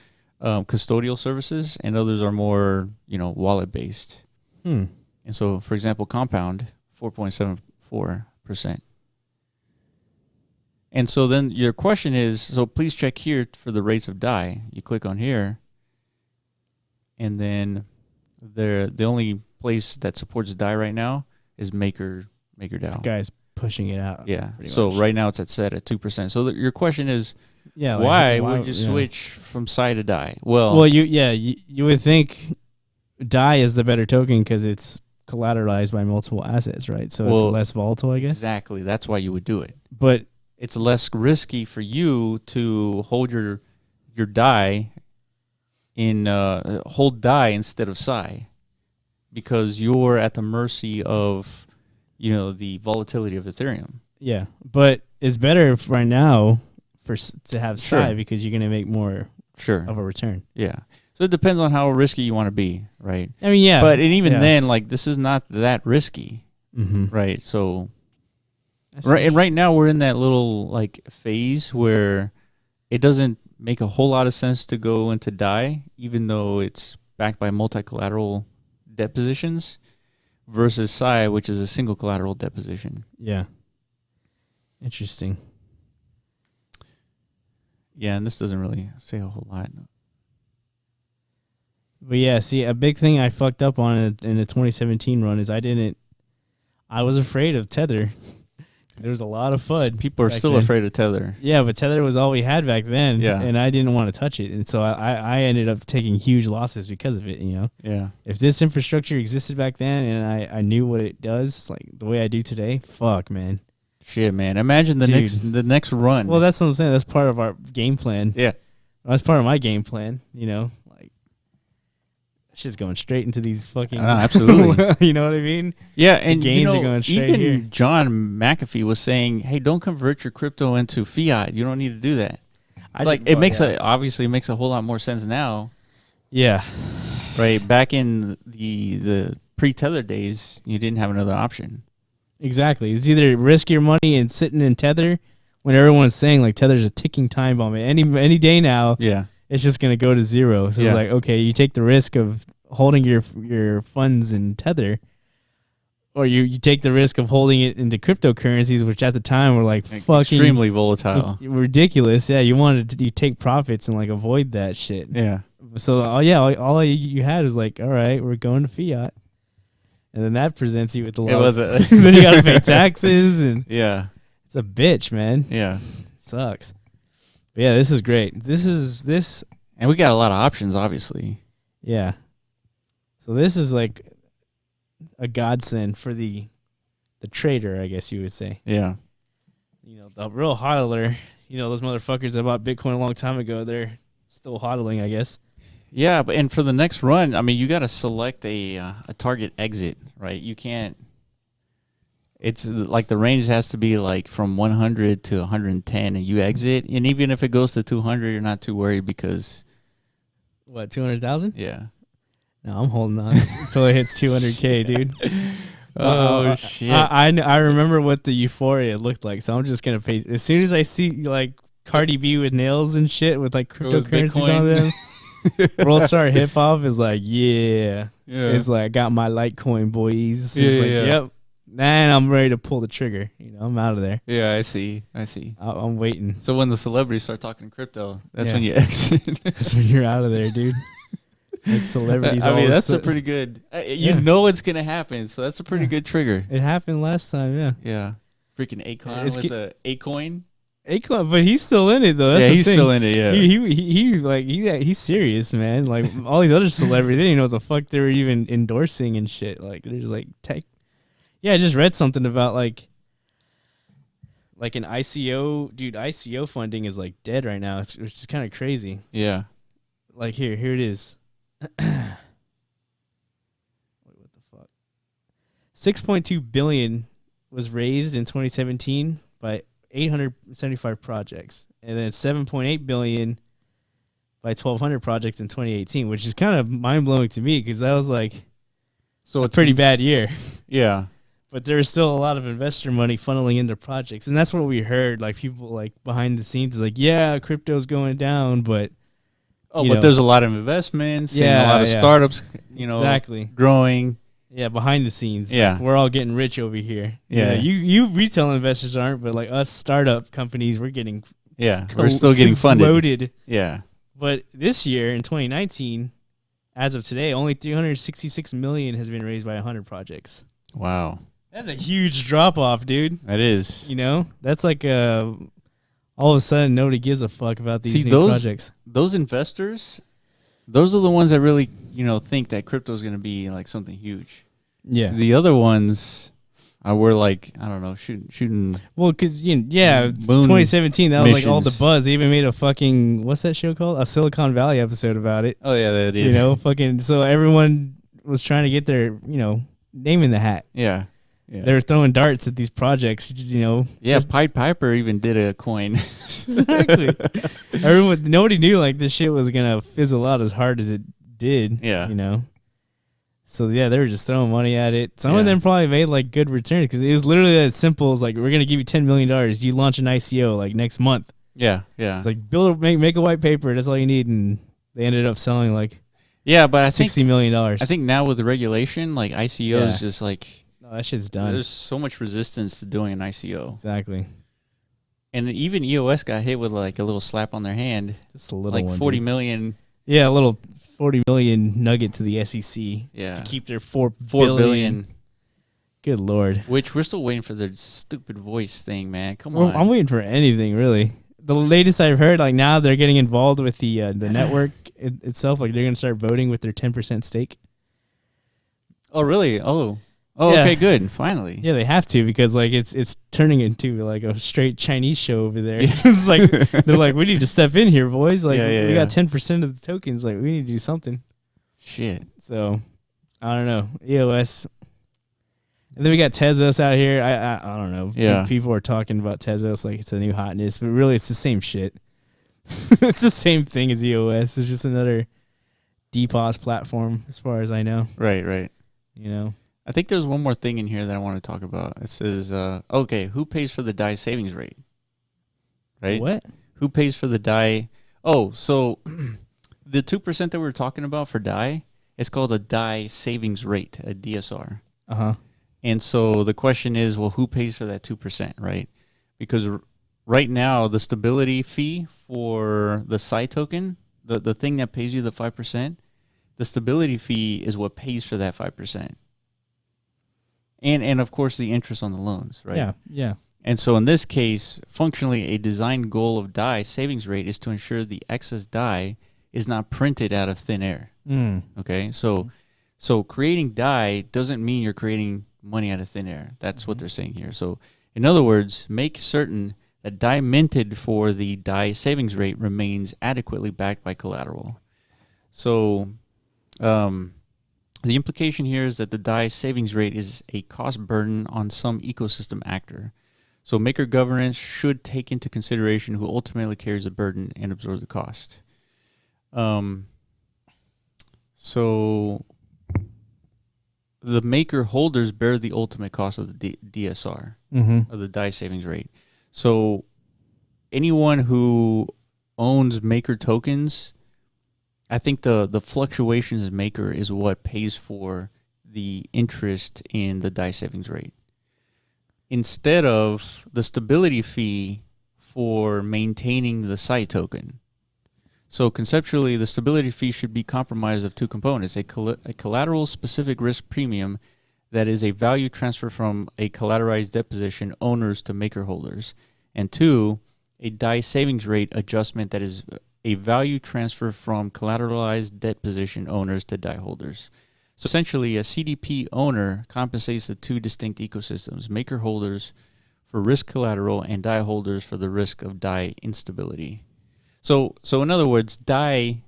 custodial services, and others are more, wallet based. And so, for example, Compound 4.74%. And so then your question is, so please check here for the rates of DAI. You click on here, and then the only place that supports DAI right now is MakerDAO. The guy's pushing it out. Yeah. So much. Right now it's set at 2%. So your question is, like, why would you switch from Sai to DAI? Well, you would think DAI is the better token because it's collateralized by multiple assets, right? So it's less volatile, I guess. Exactly. That's why you would do it. But it's less risky for you to hold your DAI hold DAI instead of Sai, because you're at the mercy of the volatility of Ethereum. Yeah, but it's better right now to have Sai because you're going to make more of a return. Yeah. So it depends on how risky you want to be, right? I mean, yeah. But even then, like, this is not that risky, right? So right now we're in that little like phase where it doesn't make a whole lot of sense to go into DAI, even though it's backed by multi-collateral debt positions, versus Sai, which is a single collateral debt position. Yeah. Interesting. Yeah, and this doesn't really say a whole lot. But yeah, see, a big thing I fucked up on in the 2017 run is I was afraid of Tether. There was a lot of FUD. People are still afraid of Tether. Yeah, but Tether was all we had back then. Yeah. And I didn't want to touch it. And so I ended up taking huge losses because of it, Yeah. If this infrastructure existed back then and I knew what it does, like the way I do today, fuck, man. Shit, man. Imagine the next run. Well, that's what I'm saying. That's part of our game plan. Yeah. That's part of my game plan, like shit's going straight into these fucking absolutely. You know what I mean? Yeah, and the gains are going straight even here. John McAfee was saying, "Hey, don't convert your crypto into fiat. You don't need to do that." Obviously makes a whole lot more sense now. Yeah. Right, back in the pre-Tether days, you didn't have another option. Exactly. It's either risk your money and sitting in Tether when everyone's saying like Tether's a ticking time bomb. Any day now, Yeah. it's just gonna go to zero. So it's like, okay, you take the risk of holding your funds in Tether, or you take the risk of holding it into cryptocurrencies, which at the time were like fucking extremely volatile, ridiculous. Yeah, you take profits and like avoid that shit. Yeah. So all you had is like, all right, we're going to fiat, and then that presents you with a lot. Then you gotta pay taxes, and yeah, it's a bitch, man. Yeah, sucks. But yeah, this is great. This, and we got a lot of options, obviously. Yeah. So this is like a godsend for the trader, I guess you would say. Yeah. You know, the real hodler, those motherfuckers that bought Bitcoin a long time ago, they're still hodling, I guess. Yeah, but and for the next run, I mean, you got to select a target exit, right? You can't. It's like the range has to be like from 100 to 110, and you exit. And even if it goes to 200, you're not too worried because. What, 200,000? Yeah. No, I'm holding on until it hits 200K, dude. Oh shit! I remember what the euphoria looked like, so I'm just gonna pay. As soon as I see like Cardi B with nails and shit with like cryptocurrencies on them. World Star Hip Hop is like, yeah. It's like, I got my Litecoin, boys. It's like, yep. And I'm ready to pull the trigger. I'm out of there. Yeah, I see. I'm waiting. So when the celebrities start talking crypto, that's when you exit. That's when you're out of there, dude. Like celebrities. I mean, that's a pretty good. You know it's gonna happen, so that's a pretty good trigger. It happened last time, yeah. Yeah, freaking Akon with the A-coin. Akon, but he's still in it though. That's he's still in it. Yeah, he's serious, man. Like all these other celebrities, they didn't know what the fuck they were even endorsing and shit. Like they're just like tech. Yeah, I just read something about like an ICO, dude. ICO funding is like dead right now, which is kind of crazy. Yeah. Like here it is. Wait, what the fuck? 6.2 billion was raised in 2017 by 875 projects, and then 7.8 billion by 1,200 projects in 2018, which is kind of mind blowing to me because that was like a pretty bad year. Yeah, but there was still a lot of investor money funneling into projects, and that's what we heard. Like people like behind the scenes, like crypto's going down, but there's a lot of investments, and a lot of startups, exactly growing. Yeah, behind the scenes. Yeah. Like, we're all getting rich over here. Yeah. You retail investors aren't, but like us startup companies, we're getting we're still getting funded. Loaded. Yeah. But this year in 2019, as of today, only 366 million has been raised by 100 projects. Wow. That's a huge drop off, dude. That is. That's like all of a sudden nobody gives a fuck about these new projects. Those investors, those are the ones that really, think that crypto is going to be like something huge. Yeah. The other ones were like, I don't know, shooting. Well, because 2017, that was like all the buzz. They even made a fucking, what's that show called? A Silicon Valley episode about it. Oh yeah, they did. So everyone was trying to get their, name in the hat. Yeah. Yeah. They were throwing darts at these projects, Yeah, Pied Piper even did a coin. Exactly. Nobody knew like this shit was gonna fizzle out as hard as it did. Yeah. So yeah, they were just throwing money at it. Some of them probably made like good return because it was literally as simple as like, we're gonna give you $10 million. You launch an ICO like next month. Yeah. It's like make a white paper. That's all you need, and they ended up selling like but I think $60 million. I think now with the regulation, like ICO is just like. That shit's done. There's so much resistance to doing an ICO. Exactly. And even EOS got hit with like a little slap on their hand. Just a little like one, 40 dude. million. Yeah, a little 40 million nugget to the SEC. Yeah. To keep their 4 billion. Good Lord. Which we're still waiting for their stupid voice thing, man. Come on. I'm waiting for anything, really. The latest I've heard, like now they're getting involved with the network itself. Like they're going to start voting with their 10% stake. Oh, really? Okay, good. Finally. Yeah, they have to because like it's turning into like a straight Chinese show over there. It's like they're like, we need to step in here, boys. Like we got 10% of the tokens. Like we need to do something. Shit. So I don't know. EOS. And then we got Tezos out here. I don't know. Yeah. People are talking about Tezos like it's a new hotness, but really it's the same shit. It's the same thing as EOS. It's just another DPoS platform as far as I know. Right. I think there's one more thing in here that I want to talk about. It says, who pays for the DAI Savings Rate? right? What? Who pays for the DAI? Oh, so the 2% that we were talking about for DAI is called a DAI Savings Rate, a DSR. Uh-huh. And so the question is, well, who pays for that 2%, right? Because right now, the stability fee for the Sai token, the thing that pays you the 5%, the stability fee is what pays for that 5%. And of course, the interest on the loans, right? Yeah, yeah. And so in this case, functionally, a design goal of DAI savings rate is to ensure the excess DAI is not printed out of thin air. Okay, so creating DAI doesn't mean you're creating money out of thin air. That's what they're saying here. So in other words, make certain that DAI minted for the DAI savings rate remains adequately backed by collateral. So the implication here is that the DAI savings rate is a cost burden on some ecosystem actor. So maker governance should take into consideration who ultimately carries the burden and absorbs the cost. So the maker holders bear the ultimate cost of the DSR, of the DAI savings rate. So anyone who owns maker tokens, I think the fluctuations in maker is what pays for the interest in the DAI savings rate, instead of the stability fee for maintaining the Sai token. So conceptually, the stability fee should be comprised of two components: a collateral specific risk premium that is a value transfer from a collateralized debt position owners to maker holders, and two, a DAI savings rate adjustment that is a value transfer from collateralized debt position owners to DAI holders. So essentially, a CDP owner compensates the two distinct ecosystems: maker holders for risk collateral and DAI holders for the risk of DAI instability. So in other words, DAI,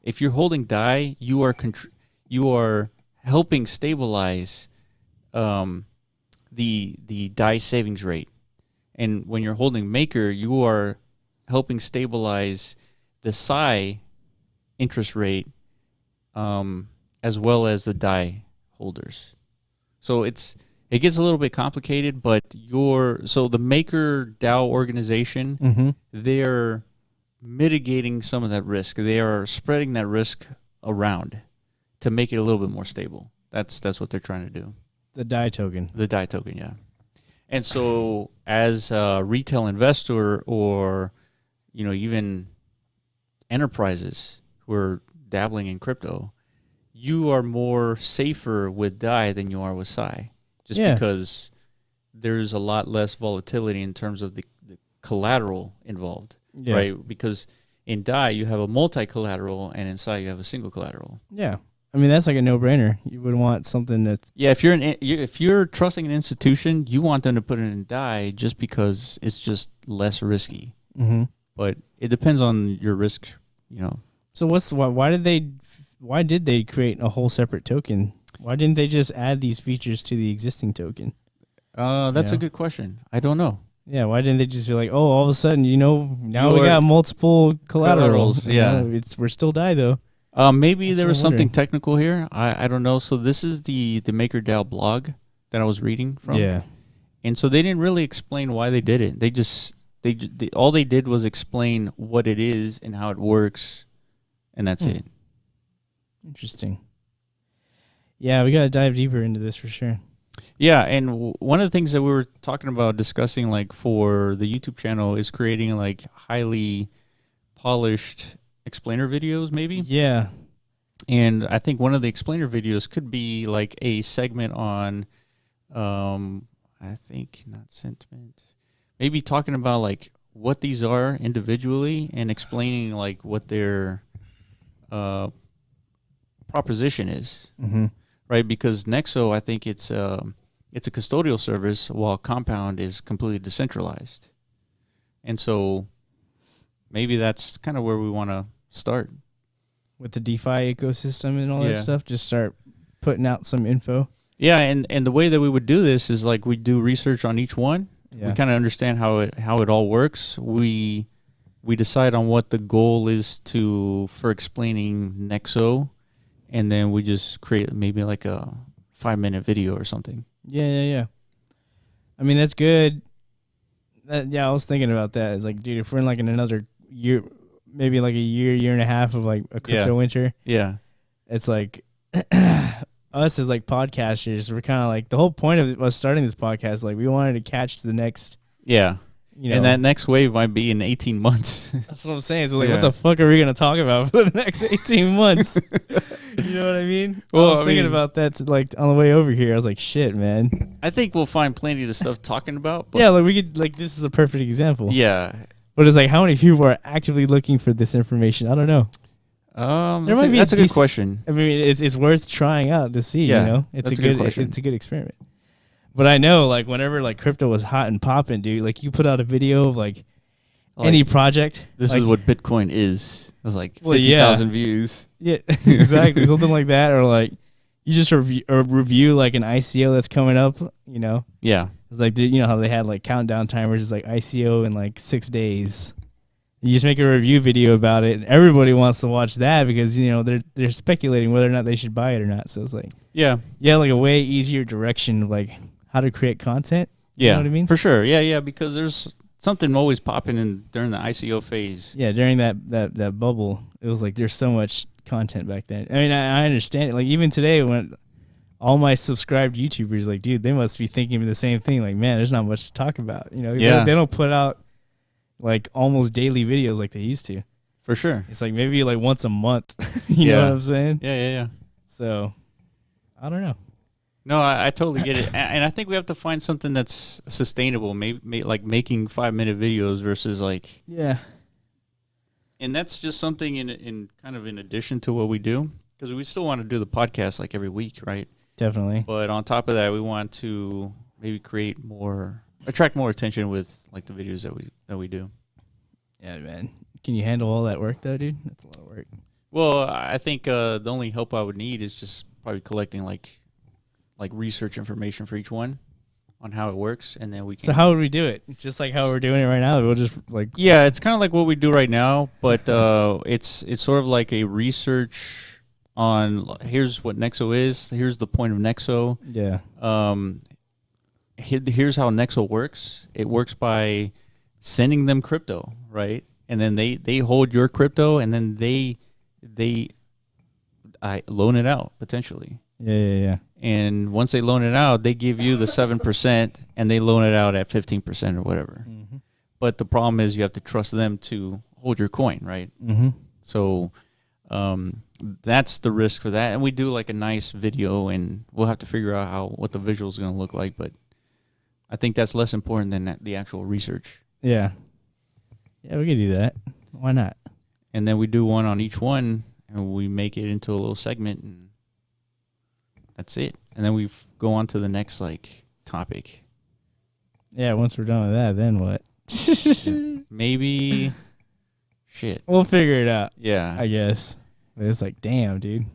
if you're holding DAI, you are helping stabilize the DAI savings rate, and when you're holding maker, you are helping stabilize the Sai interest rate, as well as the DAI holders. So it gets a little bit complicated, but the MakerDAO organization, they're mitigating some of that risk. They are spreading that risk around to make it a little bit more stable. That's what they're trying to do. The DAI token. The DAI token, yeah. And so as a retail investor, or even enterprises who are dabbling in crypto, you are more safer with DAI than you are with Sai, because there's a lot less volatility in terms of the collateral involved, right? Because in DAI you have a multi-collateral, and in Sai you have a single collateral. Yeah, I mean that's like a no-brainer. You would want something that's if you're trusting an institution, you want them to put it in DAI just because it's just less risky. But it depends on your risk, So why did they create a whole separate token? Why didn't they just add these features to the existing token? That's a good question. I don't know. Yeah, why didn't they just be like, oh, all of a sudden, now we got multiple collaterals. Yeah, we're still DAI though. Maybe there was something technical here. I don't know. So this is the MakerDAO blog that I was reading from. Yeah, and so they didn't really explain why they did it. They all they did was explain what it is and how it works, and that's it. Interesting. Yeah, we got to dive deeper into this for sure. Yeah, and one of the things that we were talking about discussing, like for the YouTube channel, is creating like highly polished explainer videos, maybe. Yeah. And I think one of the explainer videos could be like a segment on, I think not sentiment, maybe talking about like what these are individually and explaining like what their proposition is. Right, because Nexo, I think it's a custodial service, while Compound is completely decentralized, and so maybe that's kind of where we want to start with the DeFi ecosystem and all that stuff. Just start putting out some info. Yeah, and the way that we would do this is like we do research on each one. We kind of understand how it all works. We decide on what the goal is for explaining Nexo. And then we just create maybe like a 5-minute video or something. Yeah. I mean, that's good. I was thinking about that. It's like, dude, if we're in like in another year, maybe like a year and a half of like a crypto winter, it's like us as like podcasters, we're kind of like the whole point of us starting this podcast, like we wanted to catch the next, you know, and that next wave might be in 18 months. That's what I'm saying. So like, what the fuck are we gonna talk about for the next 18 months? You know what I mean? Well, I was thinking about that like on the way over here. I was like, shit, man. I think we'll find plenty of stuff talking about. But yeah, like we could like this is a perfect example. Yeah, but it's like how many people are actively looking for this information? I don't know. That's a good question. I mean, it's worth trying out to see. Yeah, you know, it's a good experiment. But I know, like, whenever like crypto was hot and popping, dude, like you put out a video of like any project. This like, is what Bitcoin is. It was like 50,000 views. Yeah, exactly, something like that, or like you just review like an ICO that's coming up. You know. Yeah. It's like, you know how they had like countdown timers. It's like ICO in like 6 days. You just make a review video about it, and everybody wants to watch that because you know they're speculating whether or not they should buy it or not. So it's like, like a way easier direction of like how to create content. You know what I mean? For sure. Yeah, because there's something always popping in during the ICO phase. Yeah, during that bubble, it was like there's so much content back then. I mean, I understand it. Like even today, when all my subscribed YouTubers, like, dude, they must be thinking the same thing. Like, man, there's not much to talk about. You know, they don't put out like almost daily videos like they used to. For sure. It's like maybe like once a month. You know what I'm saying? Yeah. So, I don't know. No, I totally get it. And I think we have to find something that's sustainable, maybe like making 5-minute videos versus like... Yeah. And that's just something in kind of in addition to what we do, because we still want to do the podcast like every week, right? Definitely. But on top of that, we want to maybe attract more attention with like the videos that we do. Yeah, man. Can you handle all that work though, dude? That's a lot of work. Well, I think the only help I would need is just probably collecting like research information for each one on how it works, and then we can. So how would we do it? Just like how we're doing it right now? We'll just like. Yeah, it's kind of like what we do right now, but it's sort of like a research on here's what Nexo is. Here's the point of Nexo. Yeah. Here's how Nexo works. It works by sending them crypto, right? And then they hold your crypto, and then they loan it out potentially. Yeah. And once they loan it out, they give you the 7%, and they loan it out at 15% or whatever. Mm-hmm. But the problem is you have to trust them to hold your coin, right? Mm-hmm. So that's the risk for that. And we do like a nice video, and we'll have to figure out what the visual is going to look like. But I think that's less important than the actual research. Yeah. Yeah, we could do that. Why not? And then we do one on each one, and we make it into a little segment, and that's it. And then we go on to the next like topic. Yeah, once we're done with that, then what? Maybe shit. We'll figure it out. Yeah. I guess. But it's like, damn, dude.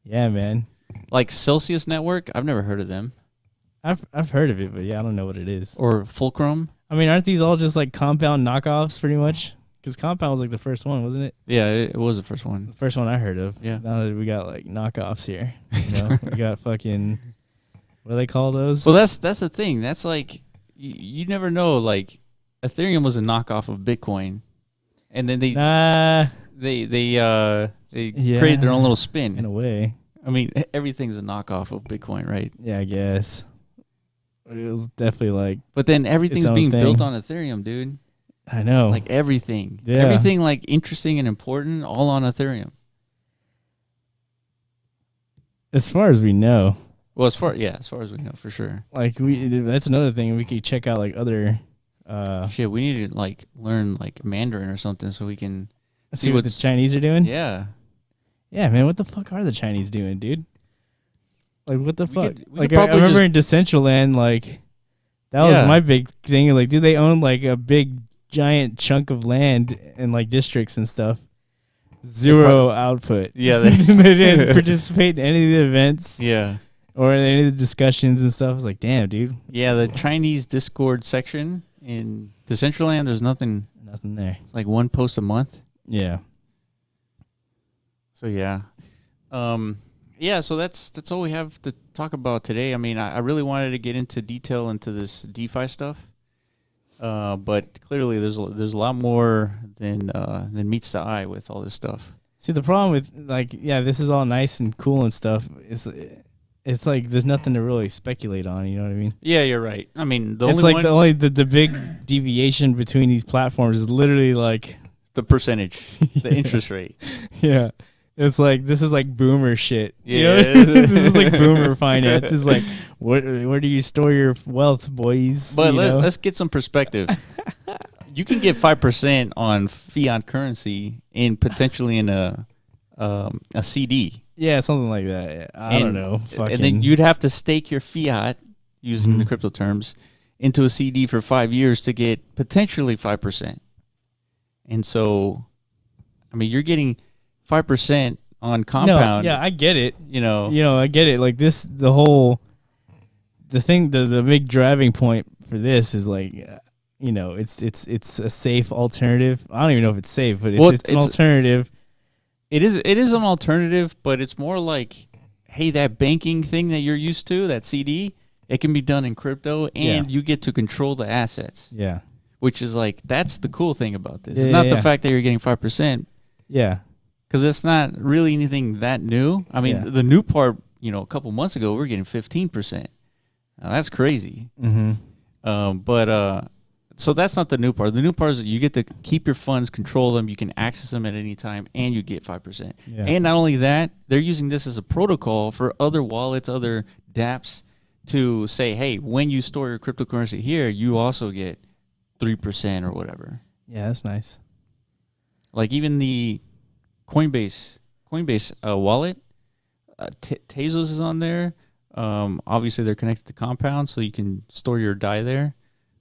Yeah, man. Like Celsius Network, I've never heard of them. I've heard of it, but yeah, I don't know what it is. Or Fulcrum. I mean, aren't these all just like Compound knockoffs pretty much? Because Compound was like the first one, wasn't it? Yeah, it was the first one. The first one I heard of. Yeah. Now that we got like knockoffs here. You know, we got fucking, what do they call those? Well, that's the thing. That's like, you never know. Like, Ethereum was a knockoff of Bitcoin. And then they created their own little spin. In a way. I mean, everything's a knockoff of Bitcoin, right? Yeah, I guess. But it was definitely like. But then everything's being thing. built on Ethereum, dude. I know. Like everything. Yeah. Everything like interesting and important, all on Ethereum. As far as we know. Well, as far as we know, for sure. Like that's another thing. We could check out like other. Shit, we need to like learn like Mandarin or something so we can see what the Chinese are doing. Yeah. Yeah, man. What the fuck are the Chinese doing, dude? Like, what the fuck? Like, I remember in Decentraland, like, that was my big thing. Like, dude, they own like a big giant chunk of land and like districts and stuff. Zero output. Yeah, they didn't participate in any of the events. Yeah. Or any of the discussions and stuff. I was like, damn, dude. Yeah, the Chinese Discord section in Decentraland, there's nothing there. It's like one post a month. Yeah. So yeah. Yeah, so that's all we have to talk about today. I mean, I really wanted to get into detail into this DeFi stuff. But clearly, there's a lot more than meets the eye with all this stuff. See, the problem with this is all nice and cool and stuff. It's like there's nothing to really speculate on. You know what I mean? Yeah, you're right. I mean, the big deviation between these platforms is literally like the percentage, the interest rate. Yeah. It's like, this is like boomer shit. Yeah. You know? This is like boomer finance. It's like, where do you store your wealth, boys? But let's get some perspective. You can get 5% on fiat currency and potentially in a CD. Yeah, something like that. Yeah. I don't know. And then you'd have to stake your fiat, using the crypto terms, into a CD for 5 years to get potentially 5%. And so, I mean, you're getting 5% on compound. No, yeah, I get it. You know, I get it. Like this, the big driving point for this is like, it's a safe alternative. I don't even know if it's safe, but it's an alternative. It is an alternative, but it's more like, hey, that banking thing that you're used to, that CD, it can be done in crypto, and you get to control the assets. Yeah. Which is like, that's the cool thing about this. It's not the fact that you're getting 5%. Yeah. Because it's not really anything that new. I mean, the new part, a couple months ago, we were getting 15%. Now, that's crazy. So that's not the new part. The new part is that you get to keep your funds, control them, you can access them at any time, and you get 5%. Yeah. And not only that, they're using this as a protocol for other wallets, other dApps to say, hey, when you store your cryptocurrency here, you also get 3% or whatever. Yeah, that's nice. Like even the Coinbase wallet, Tezos is on there. Obviously, they're connected to Compound, so you can store your DAI there.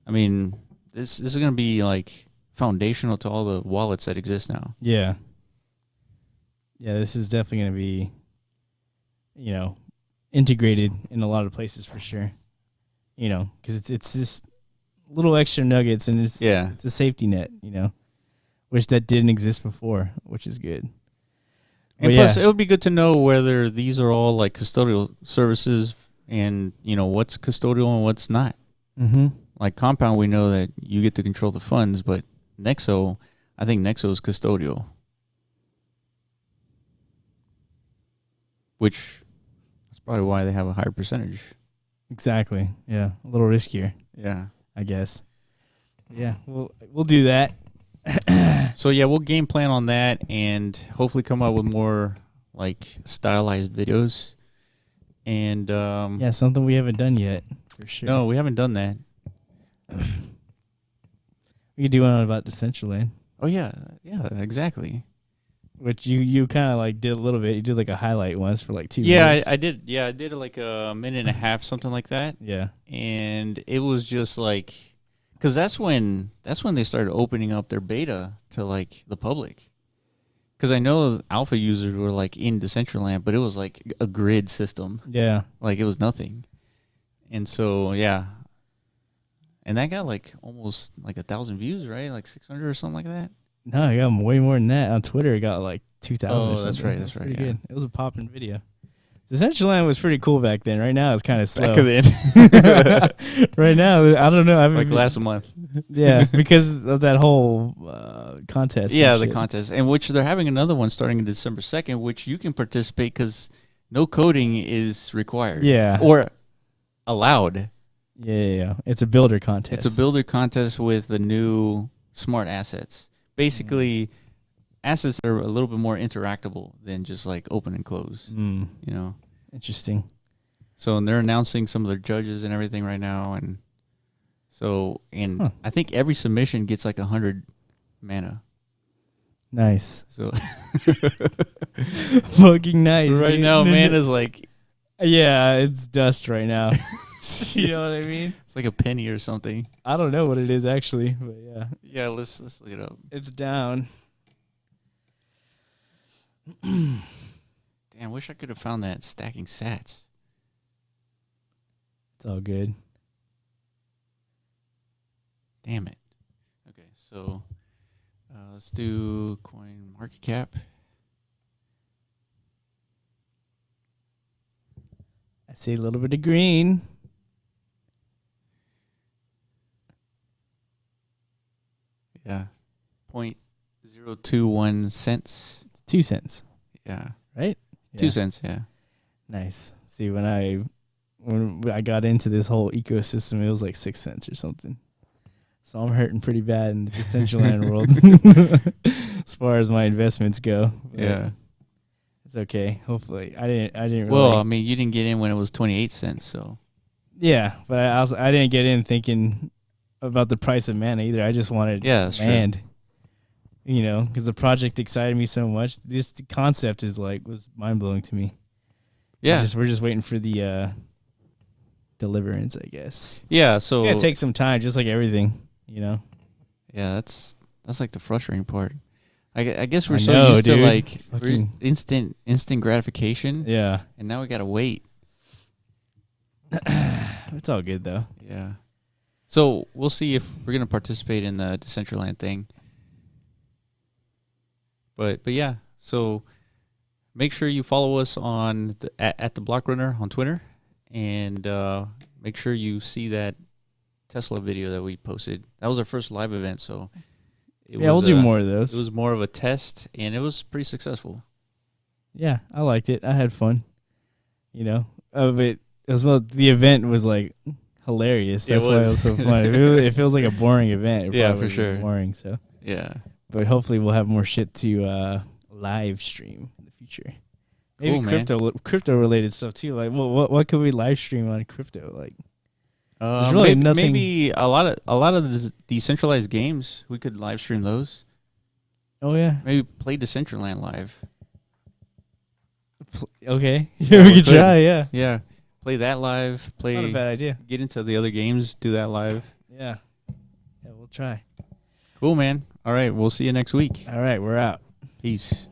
I mean, this is going to be like foundational to all the wallets that exist now. Yeah. Yeah, this is definitely going to be, integrated in a lot of places for sure. Because it's just little extra nuggets, and it's a safety net, which that didn't exist before, which is good. And plus, it would be good to know whether these are all like custodial services, and what's custodial and what's not. Like Compound, we know that you get to control the funds, but Nexo, I think Nexo is custodial, which that's probably why they have a higher percentage. Exactly. Yeah, a little riskier. Yeah, I guess. Yeah, we'll do that. So yeah, we'll game plan on that and hopefully come up with more like stylized videos. And something we haven't done yet for sure. No, we haven't done that. We could do one about Decentraland. Oh yeah, exactly. Which you kind of like did a little bit. You did like a highlight once for like 2 minutes. minutes. I did. Yeah, I did like a minute and a half, something like that. Yeah, and it was just like, because that's when they started opening up their beta to like the public. Because I know alpha users were like in Decentraland, but it was like a grid system. Yeah, like it was nothing. And so and that got like almost like 1,000 views, right? Like 600 or something like that. No, I got way more than that. On Twitter, it got like 2,000. Oh, that's right. That's right. Yeah. Good. It was a popping video. Decentraland was pretty cool back then. Right now, it's kind of slow. Back then. Right now, I don't know. Like last month. Yeah, because of that whole contest. Yeah, the contest. And which they're having another one starting on December 2nd, which you can participate because no coding is required. Yeah. Or allowed. Yeah. It's a builder contest. It's a builder contest with the new smart assets. Basically, assets that are a little bit more interactable than just like open and close. Interesting. So, and they're announcing some of their judges and everything right now, and so I think every submission gets like 100 mana. Nice. So fucking nice. Right dude. now, mana's like, yeah, it's dust right now. You know what I mean? It's like a penny or something. I don't know what it is actually, but yeah. Yeah, let's look it up. It's down. Damn, I wish I could have found that stacking sats. It's all good. Damn it. Okay, so let's do coin market cap. I see a little bit of green. Yeah. 0.021 cents. It's 2 cents, Yeah. right? 2 cents, yeah. Nice. See, when I got into this whole ecosystem, it was like 6 cents or something. So I'm hurting pretty bad in the Decentraland world as far as my investments go. But Yeah. it's okay. Hopefully, I didn't really. Well, I mean, you didn't get in when it was 28 cents, so. Yeah, but I didn't get in thinking about the price of mana either. I just wanted land. You know, because the project excited me so much. This concept was mind blowing to me. Yeah. We're just waiting for the deliverance, I guess. Yeah, so. It's gonna take some time, just like everything, you know. Yeah, that's like the frustrating part. I guess we're I so know, used to dude. like Fucking- instant gratification. Yeah, And now we gotta wait. it's all good though. Yeah. So we'll see if we're gonna participate in the Decentraland thing. But yeah, so make sure you follow us on at the Block Runner on Twitter, and make sure you see that Tesla video that we posted. That was our first live event, so We'll do more of those. It was more of a test, and it was pretty successful. Yeah, I liked it. I had fun. You know, but as well, the event was like hilarious. That's why it was so fun. It feels like a boring event. Yeah, for sure. Boring. So yeah, but hopefully we'll have more shit to live stream in the future. Maybe cool, crypto related stuff too. Like, what could we live stream on crypto? Like, there's really nothing. Maybe a lot of the decentralized games we could live stream those. Oh yeah, maybe play Decentraland live. Okay, yeah, we could try. Yeah, play that live. Play. Not a bad idea. Get into the other games. Do that live. Yeah, we'll try. Cool, man. All right, we'll see you next week. All right, we're out. Peace.